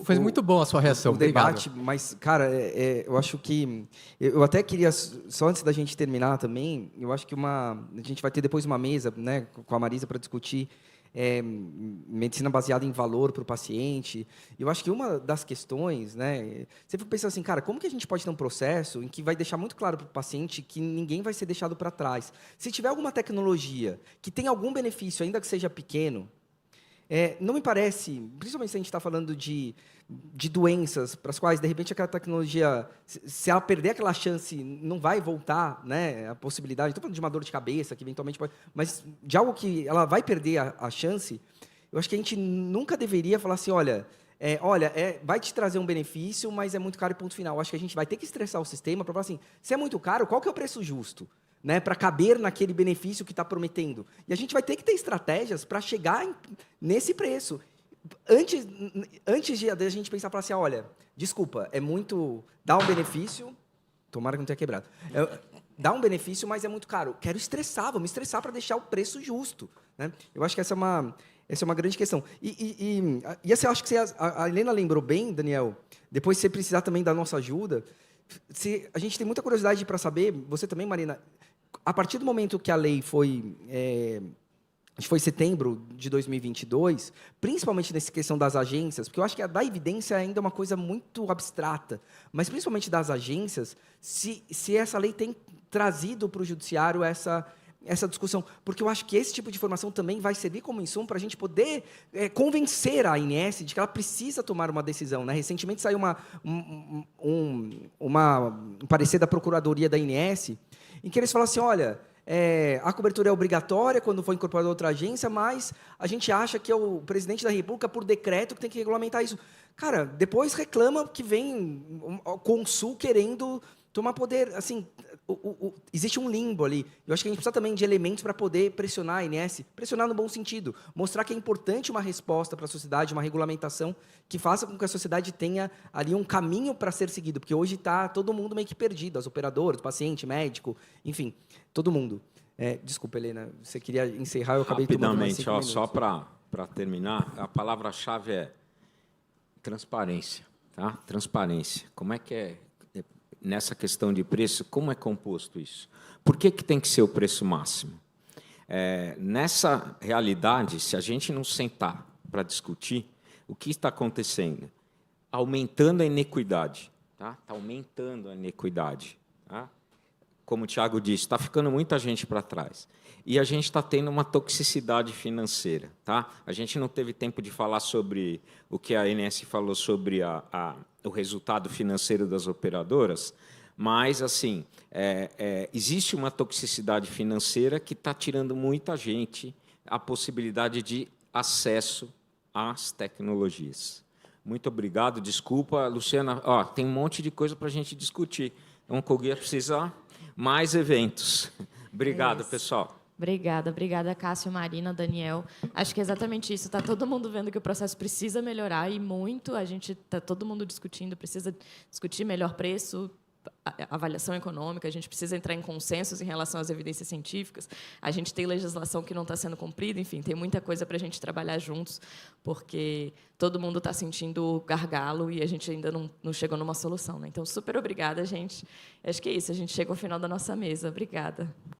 Foi muito bom a sua reação.
o debate,
Obrigado.
mas, cara, eu acho que... Eu até queria, só antes da gente terminar também, eu acho que a gente vai ter depois uma mesa, né, com a Marisa para discutir medicina baseada em valor para o paciente. Eu acho que uma das questões, né, você fica pensando assim, cara, como que a gente pode ter um processo em que vai deixar muito claro para o paciente que ninguém vai ser deixado para trás? Se tiver alguma tecnologia que tem algum benefício, ainda que seja pequeno, não me parece, principalmente se a gente está falando de doenças para as quais, de repente, aquela tecnologia, se ela perder aquela chance, não vai voltar, né, a possibilidade. Estou falando de uma dor de cabeça, que eventualmente pode... Mas de algo que ela vai perder a chance, eu acho que a gente nunca deveria falar assim, olha, vai te trazer um benefício, mas é muito caro e ponto final. Eu acho que a gente vai ter que estressar o sistema para falar assim, se é muito caro, qual que é o preço justo? Né, para caber naquele benefício que está prometendo. E a gente vai ter que ter estratégias para chegar nesse preço. Antes de a gente pensar, falar assim, olha, desculpa, é muito... Dá um benefício... Tomara que não tenha quebrado. Dá um benefício, mas é muito caro. Quero estressar, vamos estressar para deixar o preço justo. Né? Eu acho que essa é uma grande questão. E assim, eu acho que a Helena lembrou bem, Daniel, depois, se você precisar também da nossa ajuda, a gente tem muita curiosidade para saber, você também, Marina, a partir do momento que a lei foi... acho que foi setembro de 2022, principalmente nessa questão das agências, porque eu acho que a da evidência ainda é uma coisa muito abstrata, mas principalmente das agências, se essa lei tem trazido para o judiciário essa discussão, porque eu acho que esse tipo de informação também vai servir como insumo para a gente poder convencer a ANS de que ela precisa tomar uma decisão. Né? Recentemente saiu um parecer da Procuradoria da ANS, em que eles falam assim, olha... a cobertura é obrigatória quando for incorporada outra agência, mas a gente acha que é o presidente da República, por decreto, que tem que regulamentar isso. Cara, depois reclama que vem o Consul querendo tomar poder. Assim, existe um limbo ali. Eu acho que a gente precisa também de elementos para poder pressionar a ANS, pressionar no bom sentido, mostrar que é importante uma resposta para a sociedade, uma regulamentação que faça com que a sociedade tenha ali um caminho para ser seguido, porque hoje está todo mundo meio que perdido, as operadoras, o paciente, médico, enfim, todo mundo. Desculpa, Helena, você queria encerrar, eu acabei tomando mais
Rapidamente,
5
ó,
minutos.
só para terminar, a palavra-chave é transparência. Tá? Transparência. Como é que é, nessa questão de preço, como é composto isso? Por que tem que ser o preço máximo? Nessa realidade, se a gente não sentar para discutir, o que está acontecendo? Aumentando a inequidade. Tá? Está aumentando a inequidade. Tá? Como o Tiago disse, está ficando muita gente para trás. E a gente está tendo uma toxicidade financeira. Tá? A gente não teve tempo de falar sobre o que a INS falou sobre o resultado financeiro das operadoras, mas assim existe uma toxicidade financeira que está tirando muita gente a possibilidade de acesso às tecnologias. Muito obrigado. Desculpa, Luciana. Tem um monte de coisa para a gente discutir. A Oncoguia precisa mais eventos. Obrigado, pessoal.
Obrigada, Cássio, Marina, Daniel. Acho que é exatamente isso. Está todo mundo vendo que o processo precisa melhorar e muito. A gente está todo mundo discutindo, precisa discutir melhor preço, avaliação econômica, a gente precisa entrar em consensos em relação às evidências científicas. A gente tem legislação que não está sendo cumprida, enfim, tem muita coisa para a gente trabalhar juntos, porque todo mundo está sentindo gargalo e a gente ainda não chegou numa solução. Né? Então, super obrigada, gente. Acho que é isso, a gente chega ao final da nossa mesa. Obrigada.